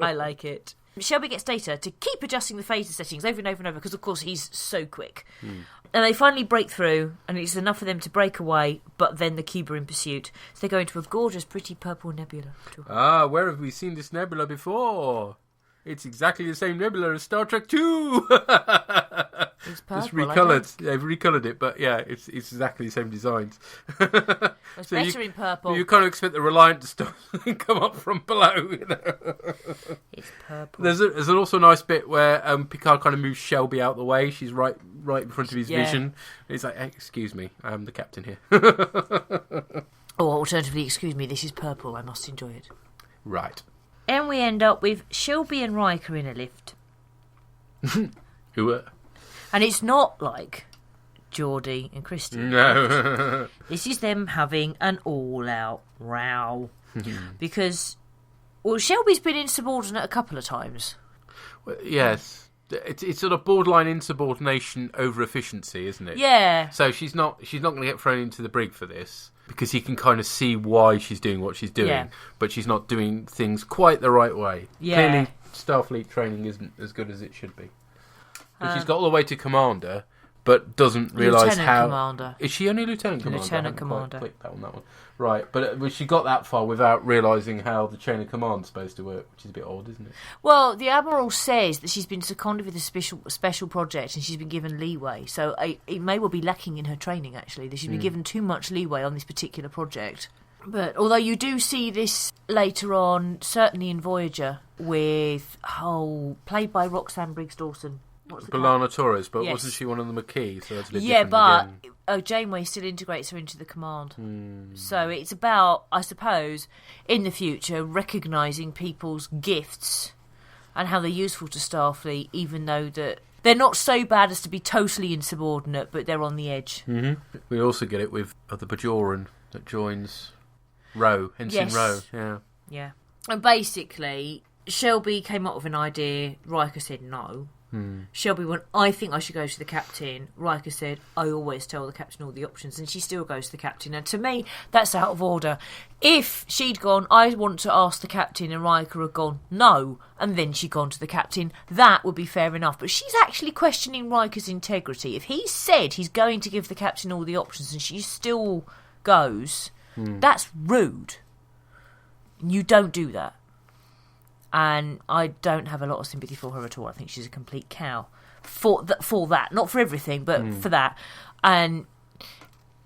I like it. Shelby gets Data to keep adjusting the phaser settings over and over and over, because of course he's so quick. And they finally break through, and it's enough for them to break away, but then the cube are in pursuit. So they go into a gorgeous, pretty purple nebula. Where have we seen this nebula before? It's exactly the same nebula as Star Trek 2! It's purple. It's recoloured. They've recoloured it, but yeah, it's exactly the same designs. It's So better in purple. You kind of expect the Reliant stuff to come up from below. You know? It's purple. There's also a nice bit where Picard kind of moves Shelby out the way. She's right in front of his vision. And he's like, hey, excuse me, I'm the captain here. Or alternatively, excuse me, this is purple. I must enjoy it. Right. And we end up with Shelby and Riker in a lift. And it's not like Geordie and Christy. No. This is them having an all-out row. Because, well, Shelby's been insubordinate a couple of times. Well, yes. It's sort of borderline insubordination over efficiency, isn't it? Yeah. So she's not going to get thrown into the brig for this, because he can kind of see why she's doing what she's doing, but she's not doing things quite the right way. Yeah. Clearly, Starfleet training isn't as good as it should be. But she's got all the way to Commander, but doesn't realise how... Commander. Is she only Lieutenant Commander? Lieutenant Commander. Clicked that one. Right, but she got that far without realising how the chain of command's supposed to work, which is a bit odd, isn't it? Well, the Admiral says that she's been seconded with a special project and she's been given leeway. So it may well be lacking in her training, actually, that she's been given too much leeway on this particular project. But although you do see this later on, certainly in Voyager, with played by Roxanne Briggs-Dawson. B'Elanna Torres, but Yes. wasn't she one of the McKee? So that's a bit Yeah, different but again. Janeway still integrates her into the command. So it's about, I suppose, in the future, recognising people's gifts and how they're useful to Starfleet, even though that they're not so bad as to be totally insubordinate, but they're on the edge. Mm-hmm. We also get it with the Bajoran that joins Roe, Ensign Roe. Yeah. And basically, Shelby came up with an idea. Riker said no. Shelby went, I think I should go to the captain. Riker said, I always tell the captain all the options, and she still goes to the captain. And to me, that's out of order. If she'd gone, I want to ask the captain, and Riker had gone, no, and then she'd gone to the captain, that would be fair enough. But she's actually questioning Riker's integrity. If he said he's going to give the captain all the options and she still goes, that's rude. You don't do that. And I don't have a lot of sympathy for her at all. I think she's a complete cow for that. Not for everything, but for that. And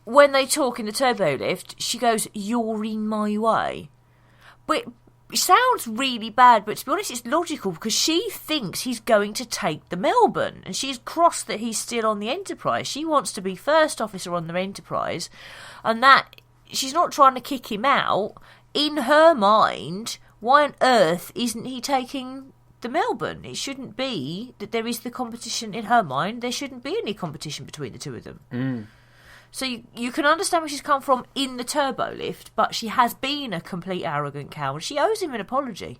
when they talk in the turbo lift, she goes, you're in my way. But it sounds really bad, but to be honest, it's logical because she thinks he's going to take the Melbourne. And she's crossed that he's still on the Enterprise. She wants to be first officer on the Enterprise. And that she's not trying to kick him out. In her mind, why on earth isn't he taking the Melbourne? It shouldn't be that there is the competition in her mind. There shouldn't be any competition between the two of them. So you can understand where she's come from in the turbo lift, but she has been a complete arrogant cow, and she owes him an apology.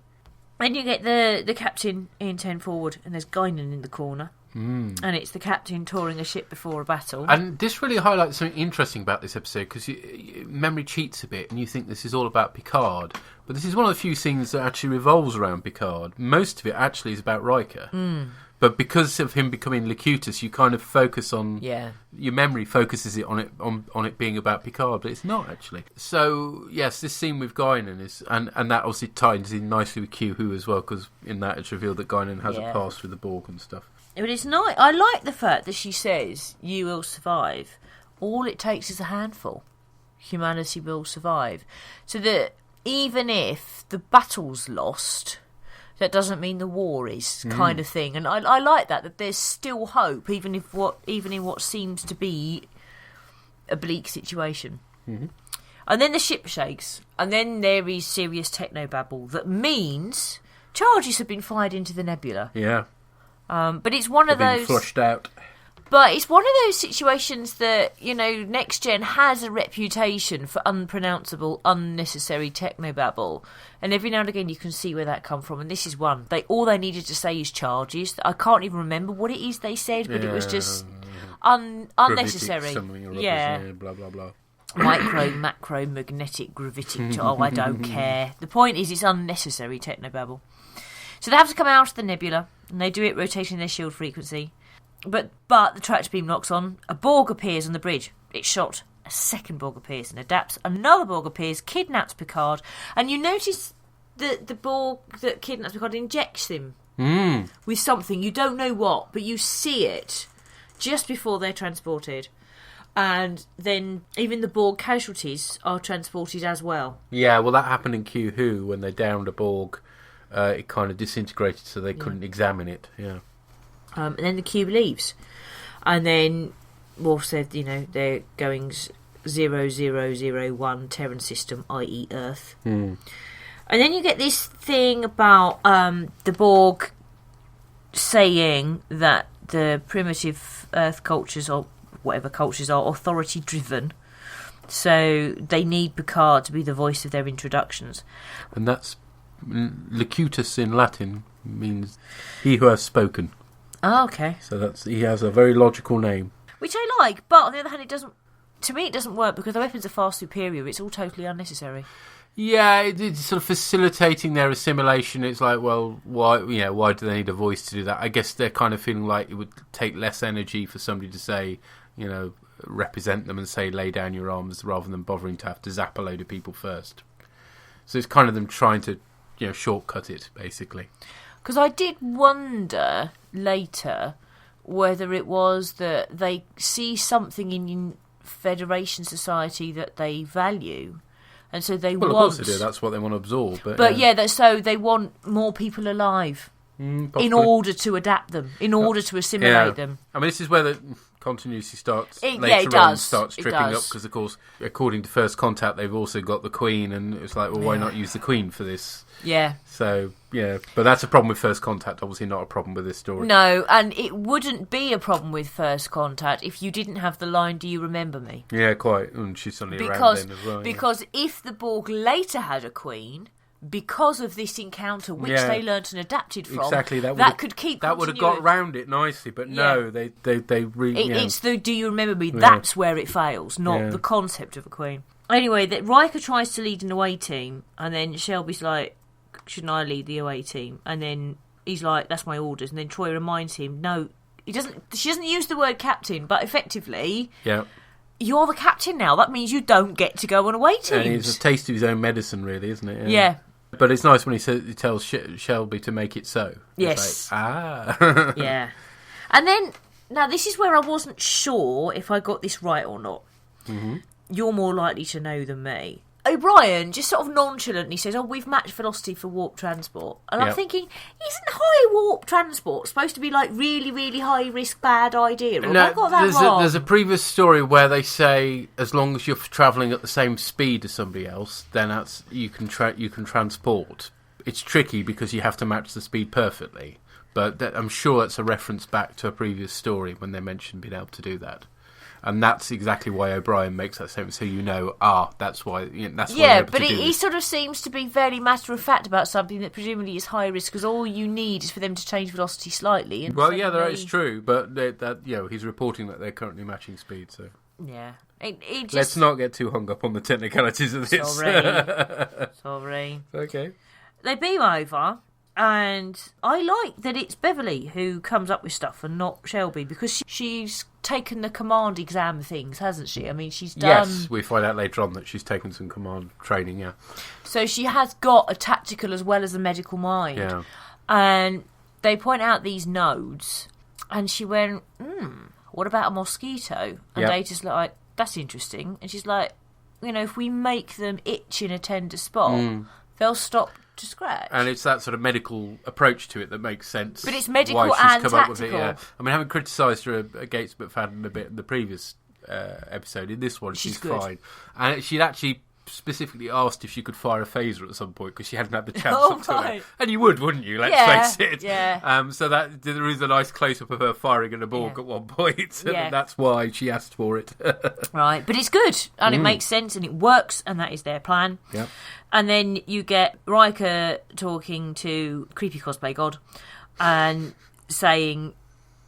Then you get the captain in 10 forward, and there's Guinan in the corner. And it's the captain touring a ship before a battle. And this really highlights something interesting about this episode, because memory cheats a bit and you think this is all about Picard. But this is one of the few scenes that actually revolves around Picard. Most of it actually is about Riker. But because of him becoming Locutus, you kind of focus on... Your memory focuses it on it being about Picard, but it's not actually. So, yes, this scene with Guinan is... And that obviously ties in nicely with Q Who as well, because in that it's revealed that Guinan has a past with the Borg and stuff. But it's nice. I like the fact that she says, you will survive. All it takes is a handful. Humanity will survive. So that even if the battle's lost, that doesn't mean the war is, kind of thing. And I like that there's still hope, even in what seems to be a bleak situation. And then the ship shakes, and then there is serious technobabble that means charges have been fired into the nebula. Yeah. But it's one of those flushed out. But it's one of those situations that, Next Gen has a reputation for unpronounceable, unnecessary technobabble. And every now and again you can see where that come from. And this is one. All they needed to say is charges. I can't even remember what it is they said, but it was just unnecessary. Blah, blah, blah. Micro, macro, magnetic, gravitic. I don't care. The point is it's unnecessary technobabble. So they have to come out of the nebula, and they do it rotating their shield frequency. But the tractor beam locks on. A Borg appears on the bridge. It's shot. A second Borg appears and adapts. Another Borg appears, kidnaps Picard. And you notice that the Borg that kidnaps Picard injects him with something. You don't know what, but you see it. just before they're transported. And then even the Borg casualties are transported as well. Yeah, well, that happened in Q-Who when they downed a Borg. It kind of disintegrated, so they couldn't examine it. Yeah. And then the cube leaves. And then Worf said, they're going 0001 Terran system, i.e. Earth. Mm. And then you get this thing about the Borg saying that the primitive Earth cultures, or whatever cultures, are authority-driven. So they need Picard to be the voice of their introductions. And that's... Locutus in Latin means he who has spoken. Oh, okay. So he has a very logical name. Which I like, but on the other hand, it doesn't work because the weapons are far superior. It's all totally unnecessary. Yeah, it's sort of facilitating their assimilation. It's like, well, why do they need a voice to do that? I guess they're kind of feeling like it would take less energy for somebody to say, represent them and say, lay down your arms, rather than bothering to have to zap a load of people first. So it's kind of them trying to, shortcut it, basically. Because I did wonder later whether it was that they see something in Federation society that they value, and so they want... Well, of course they do. That's what they want to absorb. But so they want more people alive in order to adapt them, in order to assimilate them. I mean, this is where the continuity starts later on, starts tripping up, because, of course, according to First Contact, they've also got the Queen, and it's like, well, why not use the Queen for this? Yeah. So, yeah, but that's a problem with First Contact, obviously not a problem with this story. No, and it wouldn't be a problem with First Contact if you didn't have the line, "Do you remember me?" Yeah, quite. And she's suddenly around then as well. Because if the Borg later had a Queen... because of this encounter, which they learnt and adapted from, exactly, that could keep that would have got round it nicely, but no, they it's the "Do you remember me?" That's where it fails, not the concept of a Queen. Anyway, that Riker tries to lead an away team, and then Shelby's like, "Shouldn't I lead the away team?" And then he's like, "That's my orders." And then Troy reminds him, "No, he doesn't." She doesn't use the word captain, but effectively, you're the captain now. That means you don't get to go on away teams. And it's a taste of his own medicine, really, isn't it? Yeah. But it's nice when he tells Shelby to make it so. Yes. Like, yeah. And then, now this is where I wasn't sure if I got this right or not. Mm-hmm. You're more likely to know than me. O'Brien just sort of nonchalantly says, we've matched velocity for warp transport. And I'm thinking, isn't high warp transport supposed to be like really, really high risk, bad idea? Or have I got that wrong? There's a previous story where they say as long as you're travelling at the same speed as somebody else, then you can transport. It's tricky because you have to match the speed perfectly. But I'm sure that's a reference back to a previous story when they mentioned being able to do that. And that's exactly why O'Brien makes that statement, so that's why. That's why yeah, but he sort of seems to be very matter of fact about something that presumably is high risk, because all you need is for them to change velocity slightly. And it's true, but he's reporting that they're currently matching speed. So yeah, let's not get too hung up on the technicalities of this. Sorry. Okay. They beam over. And I like that it's Beverly who comes up with stuff and not Shelby, because she's taken the command exam things, hasn't she? I mean, she's done... Yes, we find out later on that she's taken some command training, yeah. So she has got a tactical as well as a medical mind. Yeah. And they point out these nodes, and she went, what about a mosquito? And Data's like, that's interesting. And she's like, if we make them itch in a tender spot, they'll stop to scratch. And it's that sort of medical approach to it that makes sense. But it's medical why she's and come tactical. Up with it, yeah. I mean, having criticised her against McFadden a bit in the previous episode, in this one she's fine. And she'd actually specifically asked if she could fire a phaser at some point because she hadn't had the chance up to that. And you would, wouldn't you? Let's face it. Yeah. So that there is a nice close-up of her firing at a Borg at one point. And that's why she asked for it. Right, but it's good and it makes sense and it works, and that is their plan. Yeah. And then you get Riker talking to creepy cosplay god and saying,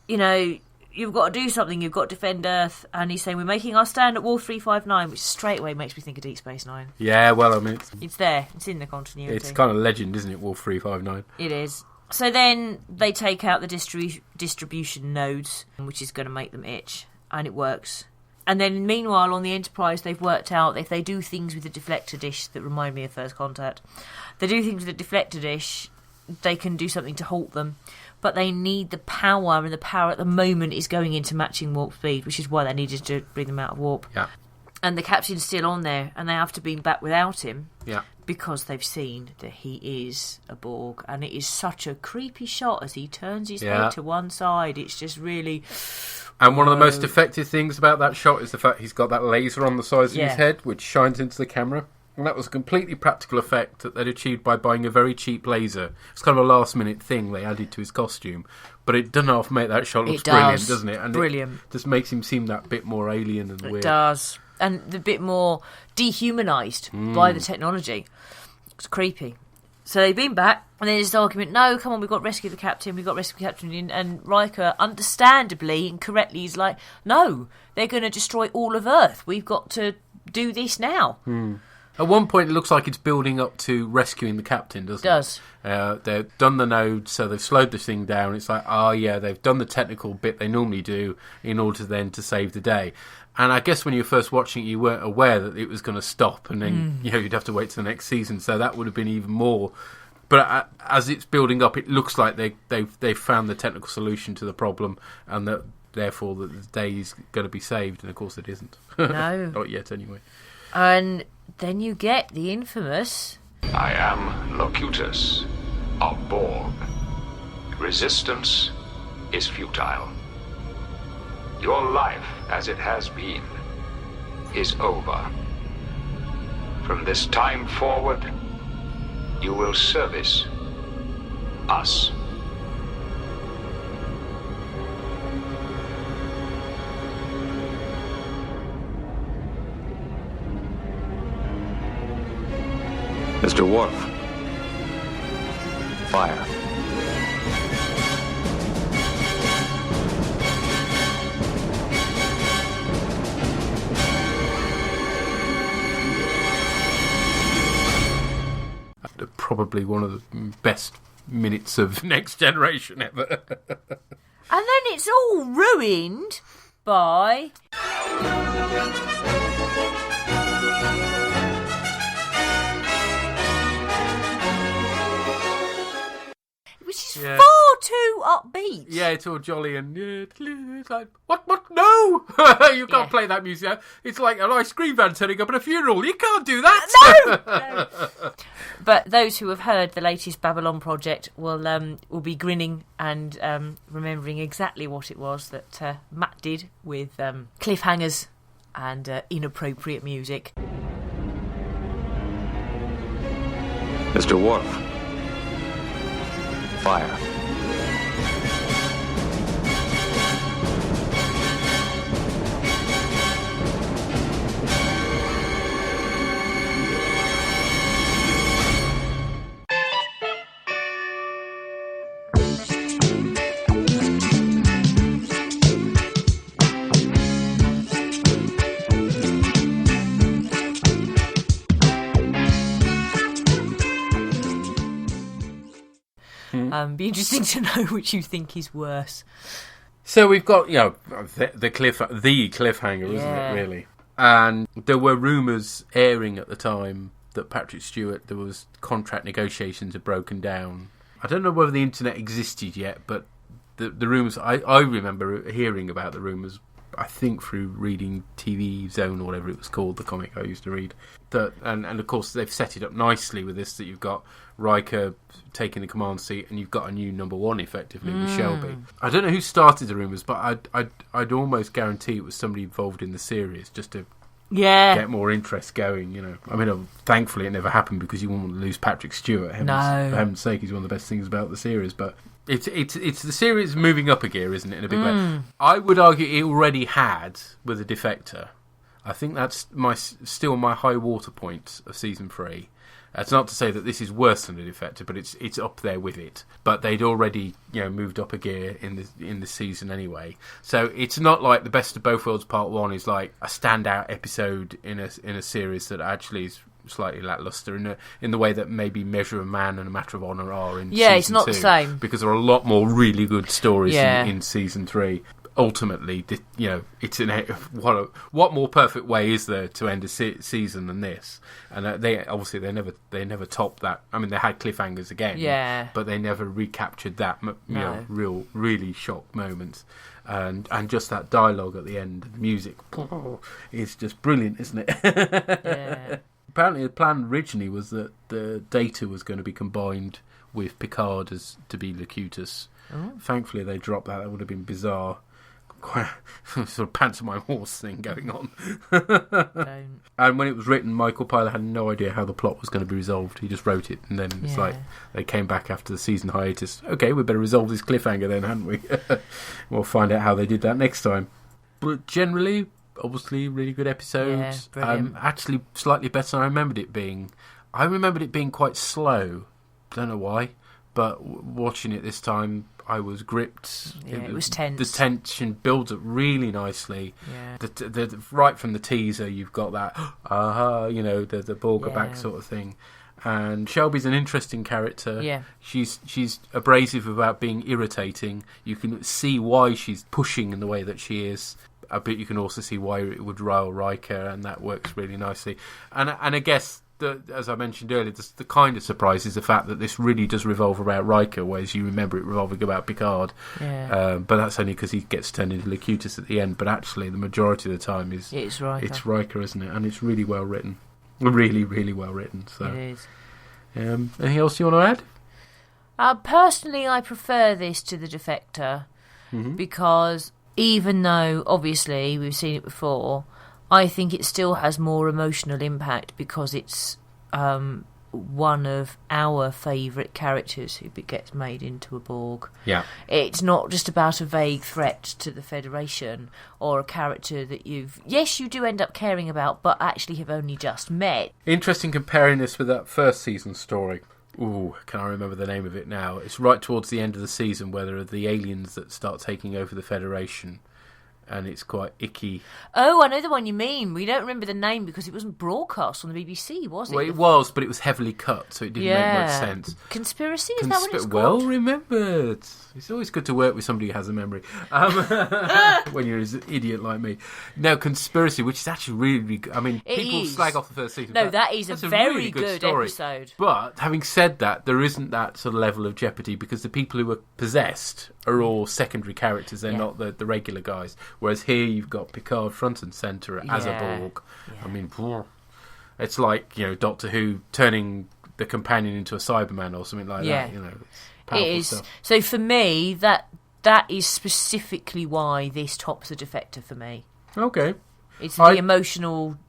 you've got to do something, you've got to defend Earth. And he's saying, we're making our stand at Wall 359, which straight away makes me think of Deep Space Nine. Yeah, well, I mean... It's there. It's in the continuity. It's kind of legend, isn't it, Wall 359? It is. So then they take out the distribution nodes, which is going to make them itch. And it works. And then, meanwhile, on the Enterprise, they've worked out if they do things with the deflector dish that remind me of First Contact. They do things with the deflector dish, they can do something to halt them. But they need the power, and the power at the moment is going into matching warp speed, which is why they needed to bring them out of warp. Yeah. And the captain's still on there, and they have to be back without him. Yeah. Because they've seen that he is a Borg, and it is such a creepy shot as he turns his head to one side. It's just really... And one of the most effective things about that shot is the fact he's got that laser on the sides of his head, which shines into the camera. And that was a completely practical effect that they'd achieved by buying a very cheap laser. It's kind of a last-minute thing they added to his costume. But it doesn't half make that shot look brilliant, doesn't it? And brilliant. It just makes him seem that bit more alien and weird. It does. And a bit more dehumanised by the technology. It's creepy. So they've been back, and then there's this argument, no, come on, we've got to rescue the captain, and Riker, understandably and correctly, is like, no, they're going to destroy all of Earth. We've got to do this now. At one point, it looks like it's building up to rescuing the captain, doesn't it? It does. They've done the node, so they've slowed this thing down. It's like, they've done the technical bit they normally do in order then to save the day. And I guess when you were first watching it, you weren't aware that it was going to stop, and then you'd have to wait to the next season. So that would have been even more. But as it's building up, it looks like they've found the technical solution to the problem, and that therefore that the day is going to be saved. And of course, it isn't. No, not yet, anyway. And then you get the infamous... I am Locutus of Borg. Resistance is futile. Your life, as it has been, is over. From this time forward, you will service us. Mr. Worf, fire. Probably one of the best minutes of Next Generation ever. And then it's all ruined by... Which is far too upbeat. Yeah, it's all jolly and it's like, what, no! You can't play that music. It's like an ice cream van turning up at a funeral. You can't do that! No! But those who have heard the latest Babylon project will be grinning and remembering exactly what it was that Matt did with cliffhangers and inappropriate music. Mr. Worf, fire. Be interesting to know which you think is worse. So we've got, the cliffhanger, isn't it, really? And there were rumours airing at the time that Patrick Stewart, there was contract negotiations had broken down. I don't know whether the internet existed yet, but the rumours, I remember hearing about the rumours, I think through reading TV Zone or whatever it was called, the comic I used to read. And of course they've set it up nicely with this, that you've got Riker taking the command seat and you've got a new number one effectively with Shelby. I don't know who started the rumours, but I'd almost guarantee it was somebody involved in the series just to get more interest going, I mean, thankfully it never happened because you wouldn't want to lose Patrick Stewart. For heaven's sake, he's one of the best things about the series, but it's the series moving up a gear, isn't it, in a big way? I would argue it already had with the Defector. I think that's still my high water point of season 3. It's not to say that this is worse than the Defector, but it's up there with it. But they'd already moved up a gear in the season anyway. So it's not like the Best of Both Worlds Part 1 is like a standout episode in a series that actually is slightly lackluster in the way that maybe Measure of Man and A Matter of Honour are in season 2. It's not the same. Because there are a lot more really good stories in season 3. ultimately, it's what more perfect way is there to end a season than this? And they never topped that. I mean, they had cliffhangers again, but they never recaptured that. Really shock moments, and just that dialogue at the end, the music is just brilliant, isn't it? Yeah. Apparently, the plan originally was that the Data was going to be combined with Picard as to be Locutus. Oh. Thankfully, they dropped that. That would have been bizarre. Quite sort of pantomime horse thing going on. Don't. And when it was written, Michael Pyler had no idea how the plot was going to be resolved. He just wrote it, and then it's like they came back after the season hiatus. Okay, we better resolve this cliffhanger then, hadn't we? We'll find out how they did that next time. But generally, obviously, really good episode. Yeah, actually, slightly better than I remembered it being. I remembered it being quite slow. Don't know why, but watching it this time, I was gripped. Yeah, it was tense. The tension builds up really nicely. Yeah. Right from the teaser, you've got that, the Borg are back sort of thing. And Shelby's an interesting character. Yeah. She's abrasive about being irritating. You can see why she's pushing in the way that she is. But you can also see why it would rile Riker, and that works really nicely. And I guess, as I mentioned earlier, the kind of surprise is the fact that this really does revolve around Riker, whereas you remember it revolving about Picard. Yeah. But that's only because he gets turned into Locutus at the end. But actually, the majority of the time it's Riker, isn't it? And it's really well written, really, really well written. So, it is. Anything else you want to add? Personally, I prefer this to the Defector because even though obviously we've seen it before, I think it still has more emotional impact because it's one of our favourite characters who gets made into a Borg. Yeah. It's not just about a vague threat to the Federation or a character that you do end up caring about, but actually have only just met. Interesting comparing this with that first season story. Ooh, can I remember the name of it now? It's right towards the end of the season where there are the aliens that start taking over the Federation. And it's quite icky. Oh, I know the one you mean. We don't remember the name because it wasn't broadcast on the BBC, was it? Well, it was, but it was heavily cut, so it didn't make much sense. Conspiracy? Is that what it's called? Well remembered. It's always good to work with somebody who has a memory. When you're an idiot like me. No, Conspiracy, which is actually really good. I mean, people slag off the first season. No, that is a very really good episode. But having said that, there isn't that sort of level of jeopardy because the people who are possessed are all secondary characters. They're not the regular guys. Whereas here you've got Picard front and centre as a Borg. Yeah. I mean, it's like, Doctor Who turning the companion into a Cyberman or something like that. It is. Stuff. So for me, that is specifically why this tops the Defector for me. Okay. It's the emotional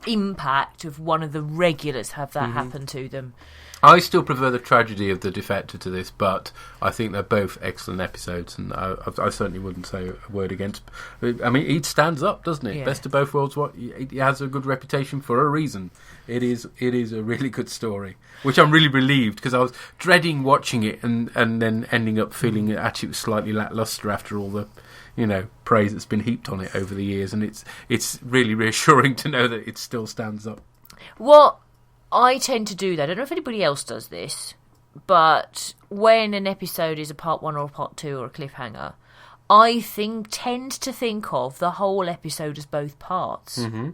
impact of one of the regulars have that happen to them. I still prefer the tragedy of the Defector to this, but I think they're both excellent episodes, and I certainly wouldn't say a word against. I mean, it stands up, doesn't it? Yeah. Best of both worlds. It has a good reputation for a reason. It is a really good story, which I'm really relieved because I was dreading watching it and then ending up feeling it actually was slightly lacklustre after all the praise that's been heaped on it over the years, and it's really reassuring to know that it still stands up. Well, I tend to do that. I don't know if anybody else does this, but when an episode is a part 1 or a part 2 or a cliffhanger, I tend to think of the whole episode as both parts. Mm-hmm.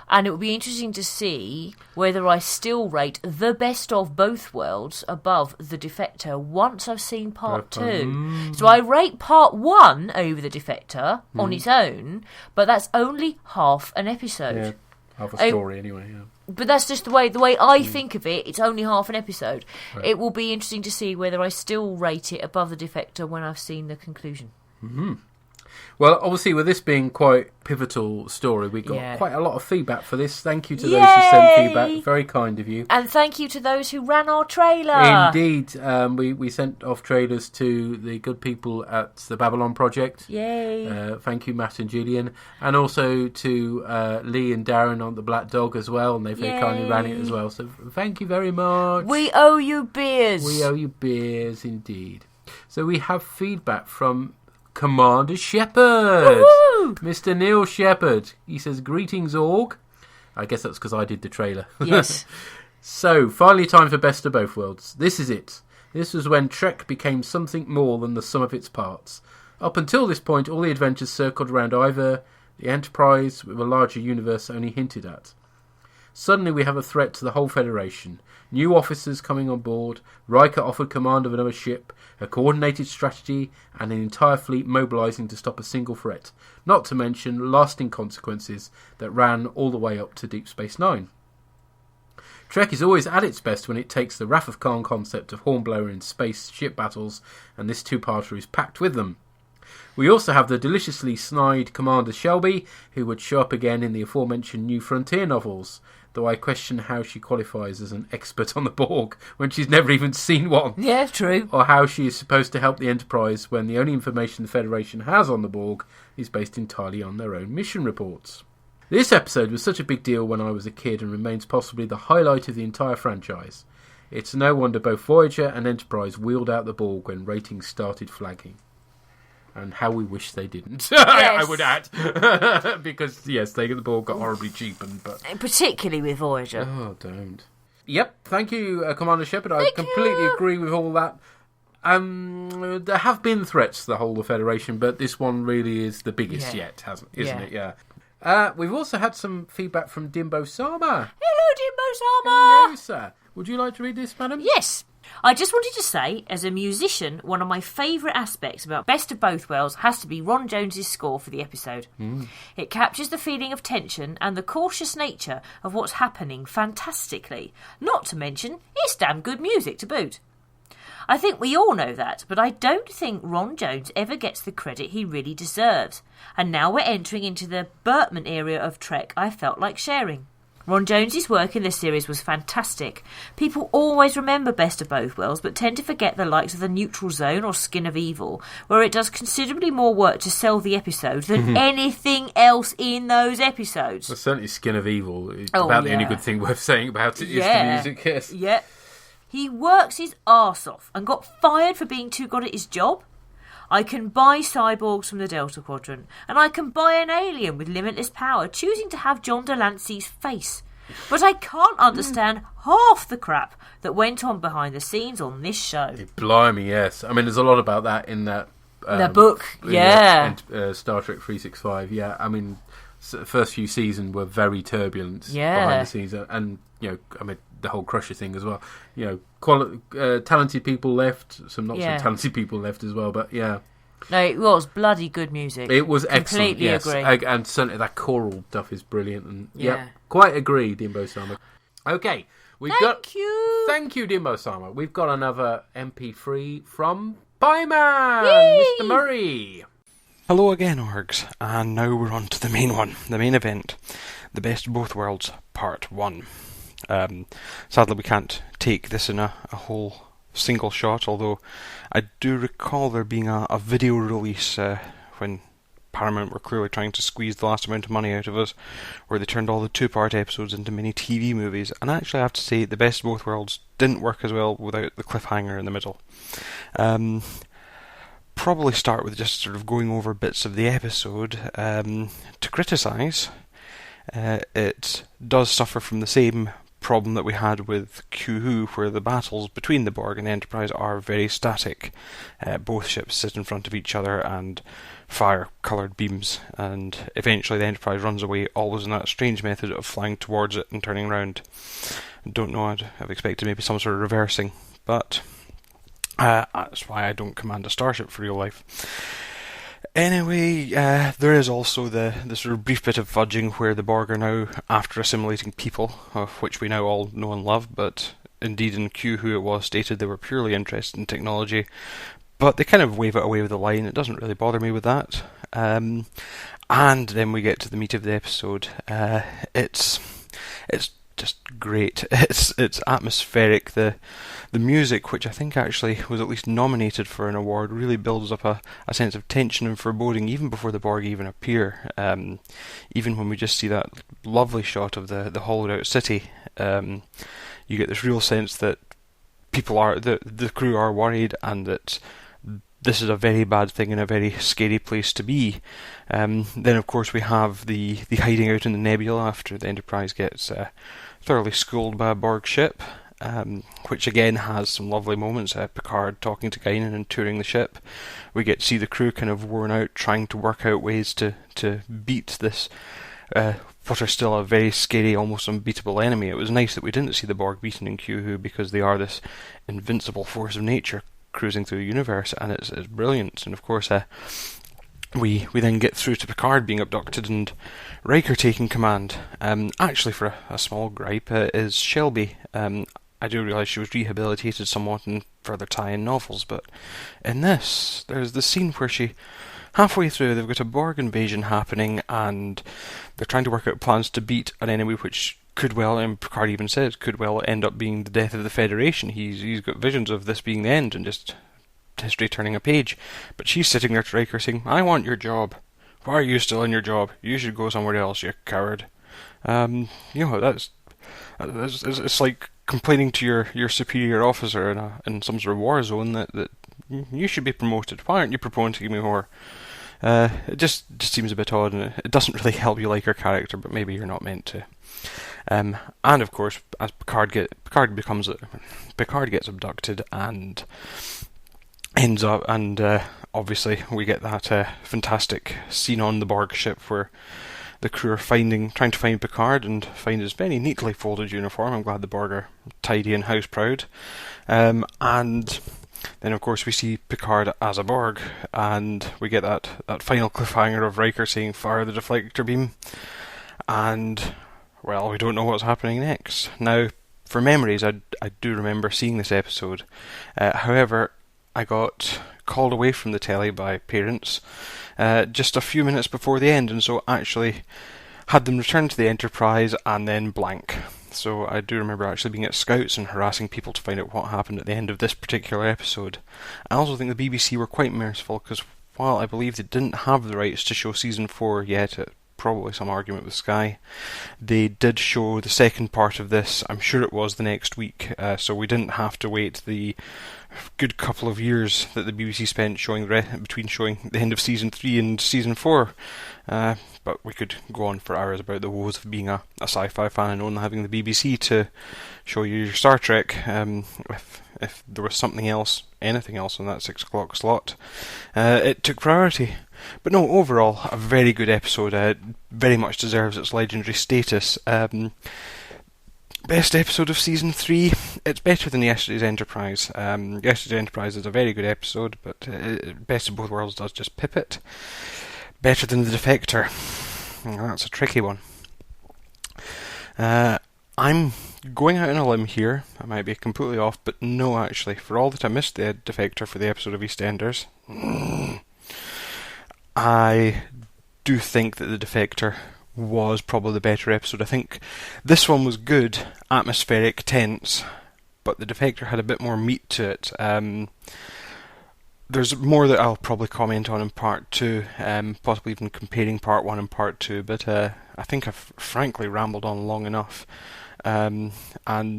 And it would be interesting to see whether I still rate the best of both worlds above the Defector once I've seen part 2. So I rate part 1 over the Defector on its own, but that's only half an episode. Yeah, half a story anyway, yeah. But that's just the way I think of it. It's only half an episode. Right. It will be interesting to see whether I still rate it above the Defector when I've seen the conclusion. Mm-hmm. Well, obviously, with this being quite pivotal story, we got quite a lot of feedback for this. Thank you to those who sent feedback. Very kind of you. And thank you to those who ran our trailer. Indeed. We sent off trailers to the good people at the Babylon Project. Yay. Thank you, Matt and Julian. And also to Lee and Darren on the Black Dog as well. And they very kindly ran it as well. So thank you very much. We owe you beers. We owe you beers, indeed. So we have feedback from Commander Shepard. Woo-hoo! Mr. Neil Shepard. He says, "Greetings, Org." I guess that's because I did the trailer. Yes. So, finally time for Best of Both Worlds. This is it. This was when Trek became something more than the sum of its parts. Up until this point, all the adventures circled around either the Enterprise with a larger universe only hinted at. Suddenly we have a threat to the whole Federation. New officers coming on board, Riker offered command of another ship, a coordinated strategy, and an entire fleet mobilising to stop a single threat, not to mention lasting consequences that ran all the way up to Deep Space Nine. Trek is always at its best when it takes the Wrath of Khan concept of Hornblower in space ship battles, and this two-parter is packed with them. We also have the deliciously snide Commander Shelby, who would show up again in the aforementioned New Frontier novels, though I question how she qualifies as an expert on the Borg when she's never even seen one. Yeah, true. Or how she is supposed to help the Enterprise when the only information the Federation has on the Borg is based entirely on their own mission reports. This episode was such a big deal when I was a kid and remains possibly the highlight of the entire franchise. It's no wonder both Voyager and Enterprise wheeled out the Borg when ratings started flagging. And how we wish they didn't, yes. I would add. Because, yes, the Borg got horribly cheapened. But particularly with Voyager. Oh, don't. Yep, thank you, Commander Shepard. I completely agree with all that. There have been threats to the whole of the Federation, but this one really is the biggest yet, isn't it? Yeah. We've also had some feedback from Dimbo Sama. Hello, Dimbo Sama. Hello, sir. Would you like to read this, madam? Yes. I just wanted to say, as a musician, one of my favourite aspects about Best of Both Worlds has to be Ron Jones's score for the episode. It captures the feeling of tension and the cautious nature of what's happening fantastically. Not to mention, it's damn good music to boot. I think we all know that, but I don't think Ron Jones ever gets the credit he really deserves. And now we're entering into the Bertman area of Trek I felt like sharing. Ron Jones's work in this series was fantastic. People always remember Best of Both Worlds, but tend to forget the likes of The Neutral Zone or Skin of Evil, where it does considerably more work to sell the episode than anything else in those episodes. Well, certainly Skin of Evil is about the only good thing worth saying about it is the music, yes. Yeah. He works his arse off and got fired for being too good at his job. I can buy cyborgs from the Delta Quadrant, and I can buy an alien with limitless power, choosing to have John Delancey's face. But I can't understand half the crap that went on behind the scenes on this show. Blimey, yes. I mean, there's a lot about that in that... the book, yeah. Star Trek 365, yeah. I mean, the first few seasons were very turbulent behind the scenes, and, you know, I mean, the whole Crusher thing as well. You know, talented people left, some not so talented people left as well, but yeah. No, it was bloody good music. It was excellent, Completely agree. And certainly that choral stuff is brilliant. And quite agree, Dimbo Sama. Okay, Thank you, Dimbo Sama. We've got another MP3 from Pieman, Mr. Murray. Hello again, Orgs, and now we're on to the main one, the main event, the Best of Both Worlds, Part 1. Sadly, we can't take this in a whole single shot, although I do recall there being a video release when Paramount were clearly trying to squeeze the last amount of money out of us, where they turned all the two-part episodes into mini TV movies, and actually I have to say the Best of Both Worlds didn't work as well without the cliffhanger in the middle. Probably start with just sort of going over bits of the episode to criticise. It does suffer from the same problem that we had with Q-Who, where the battles between the Borg and Enterprise are very static. Both ships sit in front of each other and fire coloured beams, and eventually the Enterprise runs away, always in that strange method of flying towards it and turning around. Don't know, I'd have expected maybe some sort of reversing, but that's why I don't command a starship for real life. Anyway, there is also the sort of brief bit of fudging where the Borg are now after assimilating people, of which we now all know and love, but indeed in Q-Who it was stated they were purely interested in technology, but they kind of wave it away with a line. It doesn't really bother me with that. And then we get to the meat of the episode. It's just great. It's atmospheric. The music, which I think actually was at least nominated for an award, really builds up a sense of tension and foreboding even before the Borg even appear. Even when we just see that lovely shot of the hollowed out city, you get this real sense that people are the crew are worried, and that this is a very bad thing and a very scary place to be. Then of course we have the hiding out in the nebula after the Enterprise gets thoroughly schooled by a Borg ship. which again has some lovely moments. Picard talking to Guinan and touring the ship. We get to see the crew kind of worn out, trying to work out ways to beat this, what are still a very scary, almost unbeatable enemy. It was nice that we didn't see the Borg beaten in Q-Who, because they are this invincible force of nature cruising through the universe, and it's brilliant. And of course, we then get through to Picard being abducted and Riker taking command. Actually, for a small gripe, is Shelby. I do realise she was rehabilitated somewhat in further tie-in novels, but in this, there's the scene where halfway through, they've got a Borg invasion happening, and they're trying to work out plans to beat an enemy which could well, and Picard even says, could well end up being the death of the Federation. He's got visions of this being the end and just history turning a page. But she's sitting there to Riker saying, I want your job. Why are you still in your job? You should go somewhere else, you coward. It's like complaining to your superior officer in some sort of war zone that you should be promoted. Why aren't you promoting me more? It just seems a bit odd, and it doesn't really help you like her character, but maybe you're not meant to. And of course, as Picard gets abducted and ends up, and obviously we get that fantastic scene on the Borg ship where the crew are trying to find Picard and find his very neatly folded uniform. I'm glad the Borg are tidy and house proud. And then, of course, we see Picard as a Borg, and we get that final cliffhanger of Riker saying, fire the deflector beam. And, well, we don't know what's happening next. Now, for memories, I do remember seeing this episode. However, I got called away from the telly by parents just a few minutes before the end, and so actually had them return to the Enterprise and then blank. So I do remember actually being at Scouts and harassing people to find out what happened at the end of this particular episode. I also think the BBC were quite merciful, because while I believe they didn't have the rights to show Season 4 yet, probably some argument with Sky, they did show the second part of this. I'm sure it was the next week, so we didn't have to wait the good couple of years that the BBC spent between showing the end of Season 3 and Season 4. But we could go on for hours about the woes of being a sci-fi fan and only having the BBC to show you your Star Trek. If there was anything else on that 6 o'clock slot, it took priority. But no, overall, a very good episode. Very much deserves its legendary status. Best episode of Season 3. It's better than Yesterday's Enterprise. Yesterday's Enterprise is a very good episode, but Best of Both Worlds does just pip it. Better than The Defector. That's a tricky one. I'm going out on a limb here. I might be completely off, but no, actually. For all that I missed the Defector for the episode of EastEnders, I do think that The Defector was probably the better episode. I think this one was good, atmospheric, tense, but The Defector had a bit more meat to it. There's more that I'll probably comment on in part 2, possibly even comparing part 1 and part 2, but I think I've frankly rambled on long enough, and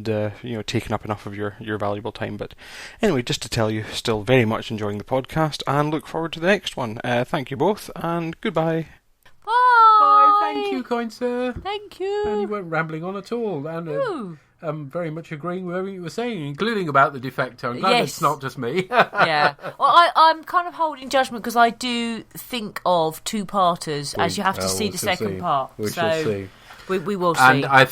taken up enough of your valuable time. But anyway, just to tell you, still very much enjoying the podcast, and look forward to the next one. Thank you both, and goodbye. Bye. Thank you, kind sir. Thank you. And you weren't rambling on at all, and I'm very much agreeing with everything you were saying, including about the Defector. I'm glad it's not just me. Yeah. Well, I'm kind of holding judgment because I do think of two-parters as you have to see the second part. We shall see. We will see. And I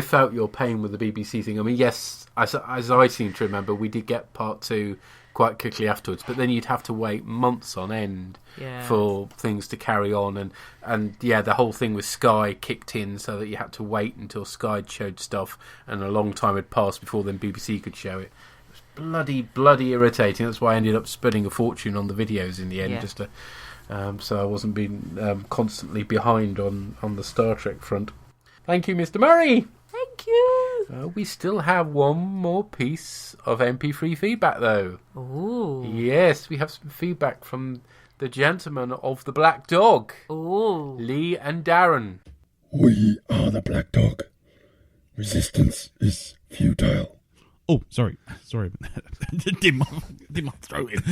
felt your pain with the BBC thing. I mean, yes, as I seem to remember, we did get part 2 quite quickly afterwards, but then you'd have to wait months on end for things to carry on, and the whole thing with Sky kicked in so that you had to wait until Sky showed stuff, and a long time had passed before then BBC could show it. It was bloody irritating. That's why I ended up spending a fortune on the videos in the end, just to so I wasn't being constantly behind on the Star Trek front. Thank you, Mr. Murray. Thank you. We still have one more piece of MP3 feedback, though. Ooh. Yes, we have some feedback from the gentlemen of the Black Dog. Ooh. Lee and Darren. We are the Black Dog. Resistance is futile. Oh, sorry. Did my throat in.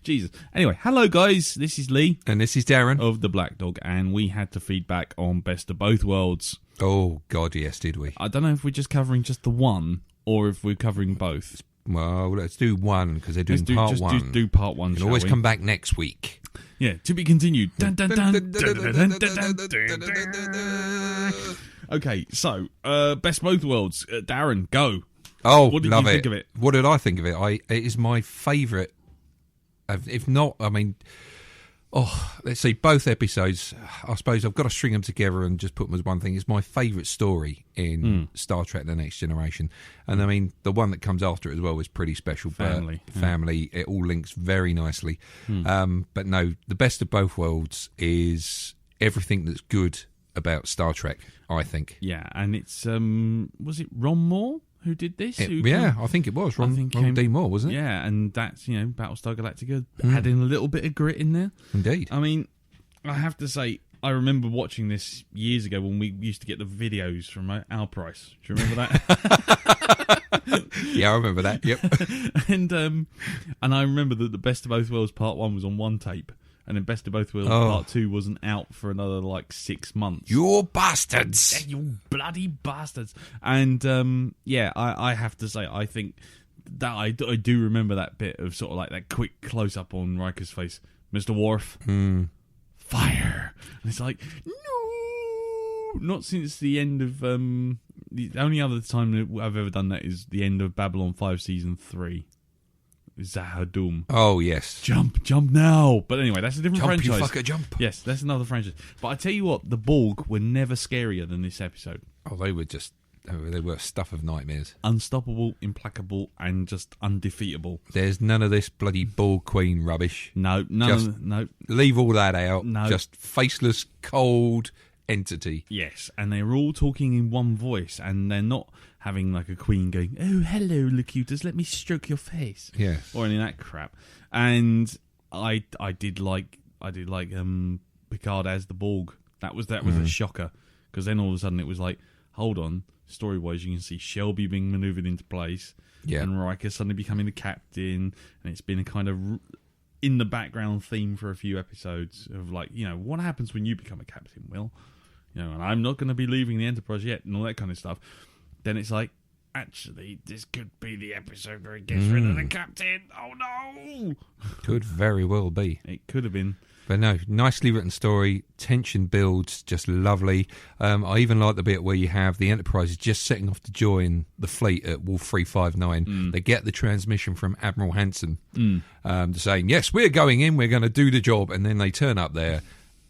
Jesus. Anyway, hello guys, this is Lee. And this is Darren. Of The Black Dog, and we had to feedback on Best of Both Worlds. Oh, God, yes, did we? I don't know if we're just covering just the one, or if we're covering both. Well, let's do one, because they're doing part one. Just do part one, You can always come back next week. Yeah, to be continued. Dun, dun, dun, dun, dun, dun, dun, dun, dun. Okay, so, Best Both Worlds. Darren, go. Oh, what did love you it. think of it? What did I think of it? It is my favourite. If not, I mean, let's see, both episodes, I suppose I've got to string them together and just put them as one thing. It's my favourite story in Star Trek The Next Generation. And I mean, the one that comes after it as well is pretty special. Family. It all links very nicely. But no, the Best of Both Worlds is everything that's good about Star Trek, I think. Yeah, and it's, was it Ron Moore who did this? I think it was Ron D. Moore, wasn't it? Yeah, and that's, Battlestar Galactica, adding a little bit of grit in there. Indeed. I mean, I have to say, I remember watching this years ago when we used to get the videos from Our Price. Do you remember that? Yeah, I remember that, yep. And I remember that the Best of Both Worlds Part 1 was on one tape, and then Best of Both Worlds Part 2 wasn't out for another, 6 months. You bastards! You bloody bastards! And, I have to say, I think that I do remember that bit of sort of that quick close-up on Riker's face. Mr. Worf, fire! And it's like, no! Not since the end of, the only other time that I've ever done that is the end of Babylon 5 Season 3. Zahadum. Oh, yes. Jump now. But anyway, that's a different franchise. Jump, you fucker, jump. Yes, that's another franchise. But I tell you what, the Borg were never scarier than this episode. Oh, they were stuff of nightmares. Unstoppable, implacable, and just undefeatable. There's none of this bloody Borg Queen rubbish. No. Leave all that out. No. Just faceless, cold entity. Yes, and they're all talking in one voice, and they're not having a queen going, "Oh, hello, Locutus, let me stroke your face." Yes. Or any of that crap. And I did like Picard as the Borg. That was a shocker, because then all of a sudden it was like, hold on, story-wise you can see Shelby being manoeuvred into place, and Riker suddenly becoming the captain, and it's been a kind of in the background theme for a few episodes of what happens when you become a captain, Will? And I'm not going to be leaving the Enterprise yet, and all that kind of stuff. Then it's like, actually, this could be the episode where he gets rid of the captain. Oh no! Could very well be. It could have been. But no, nicely written story. Tension builds, just lovely. I even like the bit where you have the Enterprise just setting off to join the fleet at Wolf 359. They get the transmission from Admiral Hansen saying, yes, we're going in, we're going to do the job. And then they turn up there,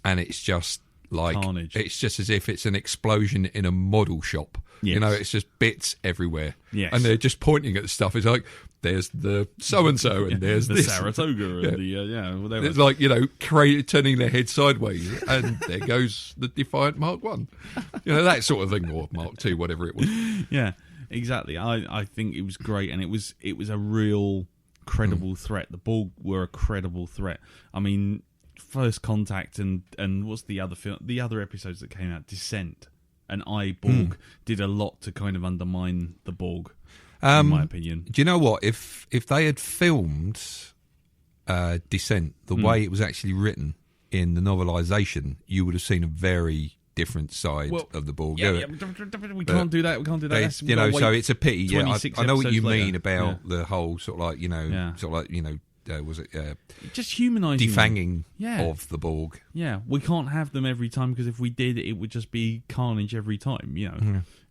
and it's just carnage. It's just as if it's an explosion in a model shop. Yes. It's just bits everywhere. Yes. And they're just pointing at the stuff. It's like, there's the so-and-so, and there's the this. Saratoga, and whatever. It's like, turning their head sideways, and there goes the Defiant Mark 1. That sort of thing, or Mark 2, whatever it was. Yeah, exactly. I think it was great, and it was a real credible threat. The Borg were a credible threat. I mean, First Contact and what's the other film? The other episodes that came out, Descent and Borg did a lot to kind of undermine the Borg, in my opinion. Do you know what? If they had filmed Descent the way it was actually written in the novelisation, you would have seen a very different side of the Borg. We can't do that. We can't do that. So it's a pity. Yeah, I know what you mean about the whole sort of was it just humanising, defanging of the Borg? Yeah, we can't have them every time, because if we did, it would just be carnage every time.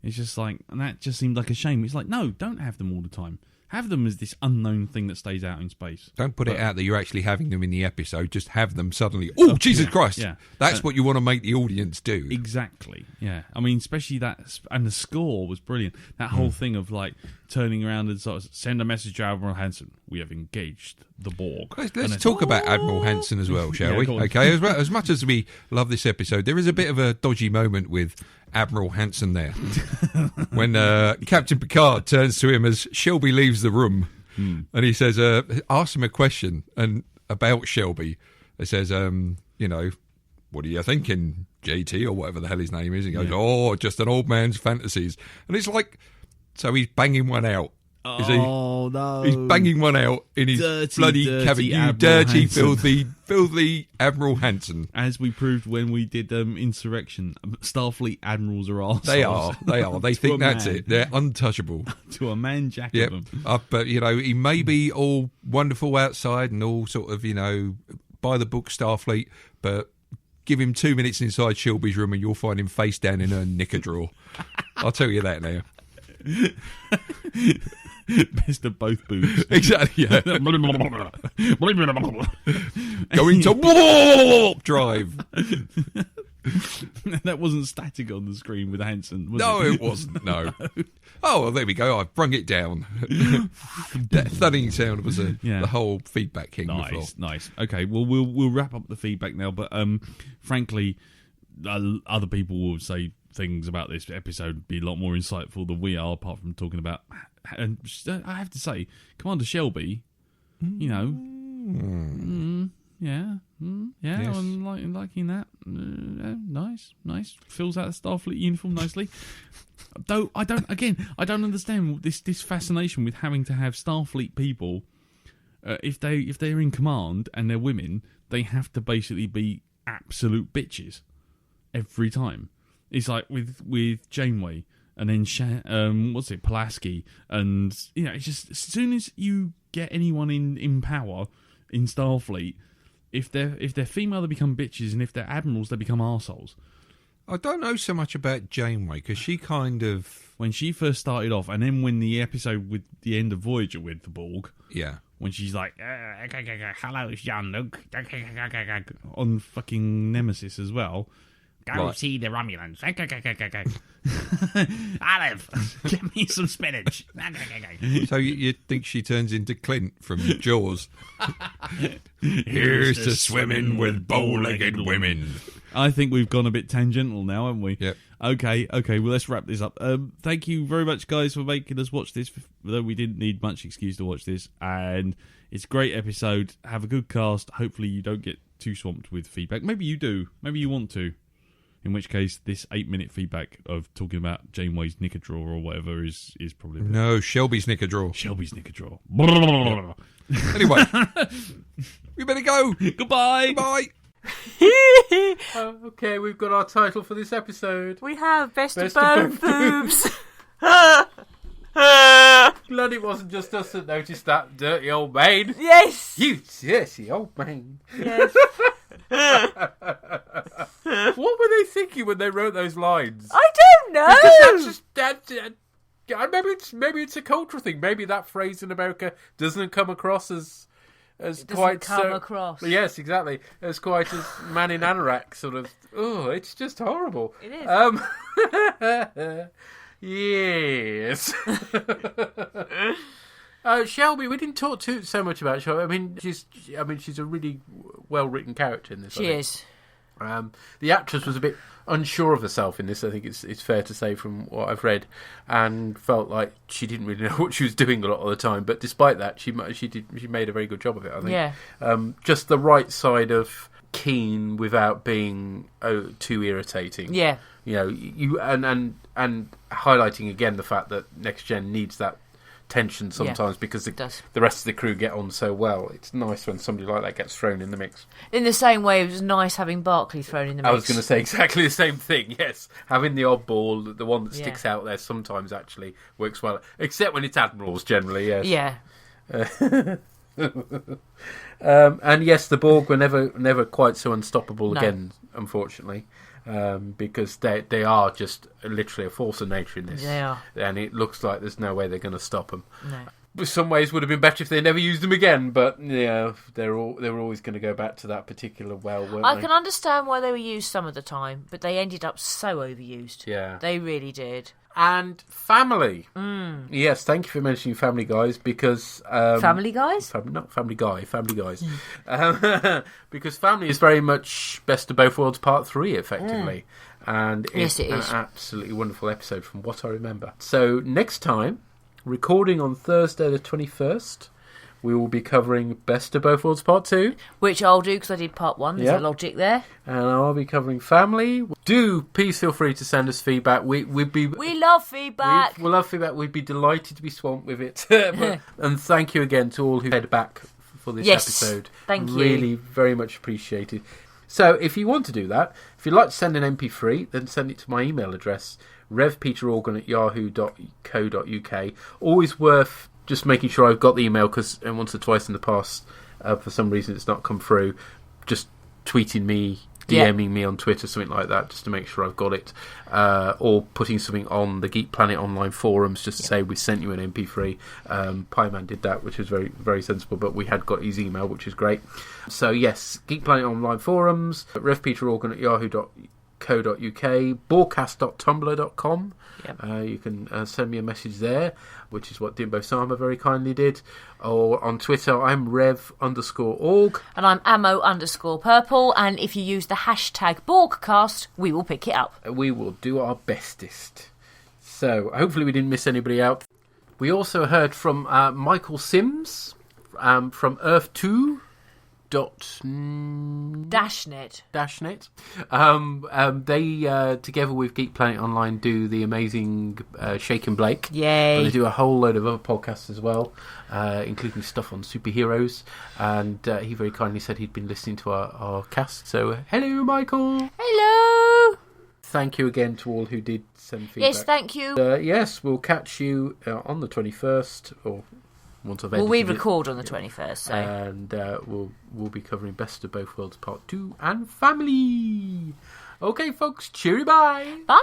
It's just and that just seemed like a shame. It's like, no, don't have them all the time. Have them as this unknown thing that stays out in space. Don't put it out that you're actually having them in the episode. Just have them suddenly. Oh, Jesus Christ! Yeah. That's what you want to make the audience do. Exactly. Yeah. I mean, especially that, and the score was brilliant. That whole thing of turning around and sort of send a message to Admiral Hansen. We have engaged the Borg. Let's talk about Admiral Hansen as well, shall we? Okay. As much as we love this episode, there is a bit of a dodgy moment with Admiral Hansen there when Captain Picard turns to him as Shelby leaves the room, and he says, asks him a question about Shelby. He says, what are you thinking, JT, or whatever the hell his name is? He goes, just an old man's fantasies. And it's like, so he's banging one out Oh, Is he? no. He's banging one out in his bloody cabin. You dirty, filthy Admiral Hanson. As we proved when we did Insurrection, Starfleet admirals are arseholes. They are. They think that's it. They're untouchable. To a man, jack of them. But, he may be all wonderful outside and all sort of, by the book Starfleet, but give him 2 minutes inside Shelby's room and you'll find him face down in her knicker drawer. I'll tell you that now. Best of both boobs. Exactly, yeah. Going to drive. That wasn't static on the screen with Hanson, was no, it? it wasn't, no. Oh, well, there we go. I've brung it down. That thudding sound was the whole feedback king. Nice. Okay, well, we'll wrap up the feedback now, but frankly, other people will say things about this episode be a lot more insightful than we are, apart from talking about. And I have to say, Commander Shelby, yes. I'm liking that. Nice. Fills out the Starfleet uniform nicely. Though I don't understand this fascination with having to have Starfleet people. If they're in command and they're women, they have to basically be absolute bitches every time. It's like with Janeway and then Pulaski, and it's just as soon as you get anyone in power in Starfleet, if they're female they become bitches, and if they're admirals they become arseholes. I don't know so much about Janeway because she kind of, when she first started off, and then when the episode with the end of Voyager with the Borg, when she's like, hello, Jean-Luc, on fucking Nemesis as well. Go see the Romulans. Olive, get me some spinach. So you think she turns into Clint from Jaws? Here's to swimming with bow-legged women. I think we've gone a bit tangential now, haven't we? Yep. Okay, well, let's wrap this up. Thank you very much, guys, for making us watch this, though we didn't need much excuse to watch this. And it's a great episode. Have a good cast. Hopefully you don't get too swamped with feedback. Maybe you do. Maybe you want to. In which case, this 8-minute feedback of talking about Janeway's knicker drawer or whatever is probably... No, Shelby's knicker drawer. Shelby's knicker drawer. Anyway, we better go. Goodbye. Bye. Okay, we've got our title for this episode. We have Best of Both Boobs. Glad it wasn't just us that noticed that dirty old maid. Yes. You dirty old maid. Yes. What were they thinking when they wrote those lines? I don't know. Because maybe it's a cultural thing. Maybe that phrase in America doesn't come across as quite across. Yes, exactly. As quite as man in anorak sort of. Oh, it's just horrible. It is. Yes. Shelby, we didn't talk so much about Shelby. I mean, she's a really well-written character in this. She is. The actress was a bit unsure of herself in this. I think it's fair to say from what I've read, and felt like she didn't really know what she was doing a lot of the time. But despite that, she made a very good job of it. I think. Yeah. Just the right side of keen without being too irritating. Yeah. You and highlighting again the fact that Next Gen needs that tension sometimes because the rest of the crew get on so well. It's nice when somebody like that gets thrown in the mix. In the same way, it was nice having Barclay thrown in the mix. I was going to say exactly the same thing, yes. Having the oddball, the one that sticks out there, sometimes actually works well. Except when it's admirals, generally, yes. Yeah. And yes, the Borg were never quite so unstoppable again, unfortunately. Because they are just literally a force of nature in this. They are. And it looks like there's no way they're going to stop them. No. In some ways would have been better if they never used them again, but they were always going to go back to that particular well, weren't they? I can understand why they were used some of the time, but they ended up so overused. Yeah. They really did. And family. Yes, thank you for mentioning Family Guys, because... Family Guys? Not Family Guy, Family Guys. Because Family is very much Best of Both Worlds Part 3, effectively. And it's an absolutely wonderful episode from what I remember. So next time, recording on Thursday the 21st, we will be covering Best of Both Worlds Part 2. Which I'll do because I did Part 1. There's a logic there. And I'll be covering Family. Please feel free to send us feedback. We love feedback. We love feedback. We'd be delighted to be swamped with it. And thank you again to all who fed back for this episode. Thank you. Really, very much appreciated. So if you want to do that, if you'd like to send an MP3, then send it to my email address, revpeterorgan@yahoo.co.uk. Always worth just making sure I've got the email, because once or twice in the past, for some reason it's not come through. Just tweeting me, DMing me on Twitter, something like that, just to make sure I've got it. Or putting something on the Geek Planet online forums just to say we sent you an MP3. Pieman did that, which was very, very sensible, but we had got his email, which is great. So yes, Geek Planet online forums, revpeterorgan@yahoo.co.uk, bOrgCast.tumblr.com. You can send me a message there, which is what Dimbo Sama very kindly did. Or on Twitter, I'm rev_org. And I'm ammo_purple. And if you use the hashtag bOrgCast, we will pick it up. We will do our bestest. So hopefully we didn't miss anybody out. We also heard from Michael Sims from Earth2. Dashnet. They together with Geek Planet Online do the amazing Shake and Blake. Yay! But they do a whole load of other podcasts as well, including stuff on superheroes. And he very kindly said he'd been listening to our cast. So hello, Michael. Hello. Thank you again to all who did send feedback. Yes, thank you. Yes, we'll catch you on the 21st or. Once I've we record on the 21st, so. And we'll be covering Best of Both Worlds Part 2 and Family. Okay, folks, cheery bye. Bye.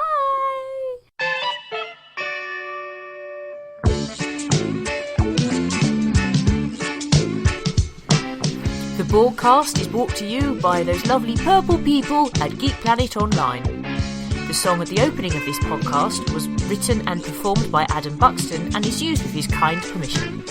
The bOrgCast is brought to you by those lovely purple people at Geek Planet Online. The song at the opening of this podcast was written and performed by Adam Buxton and is used with his kind permission.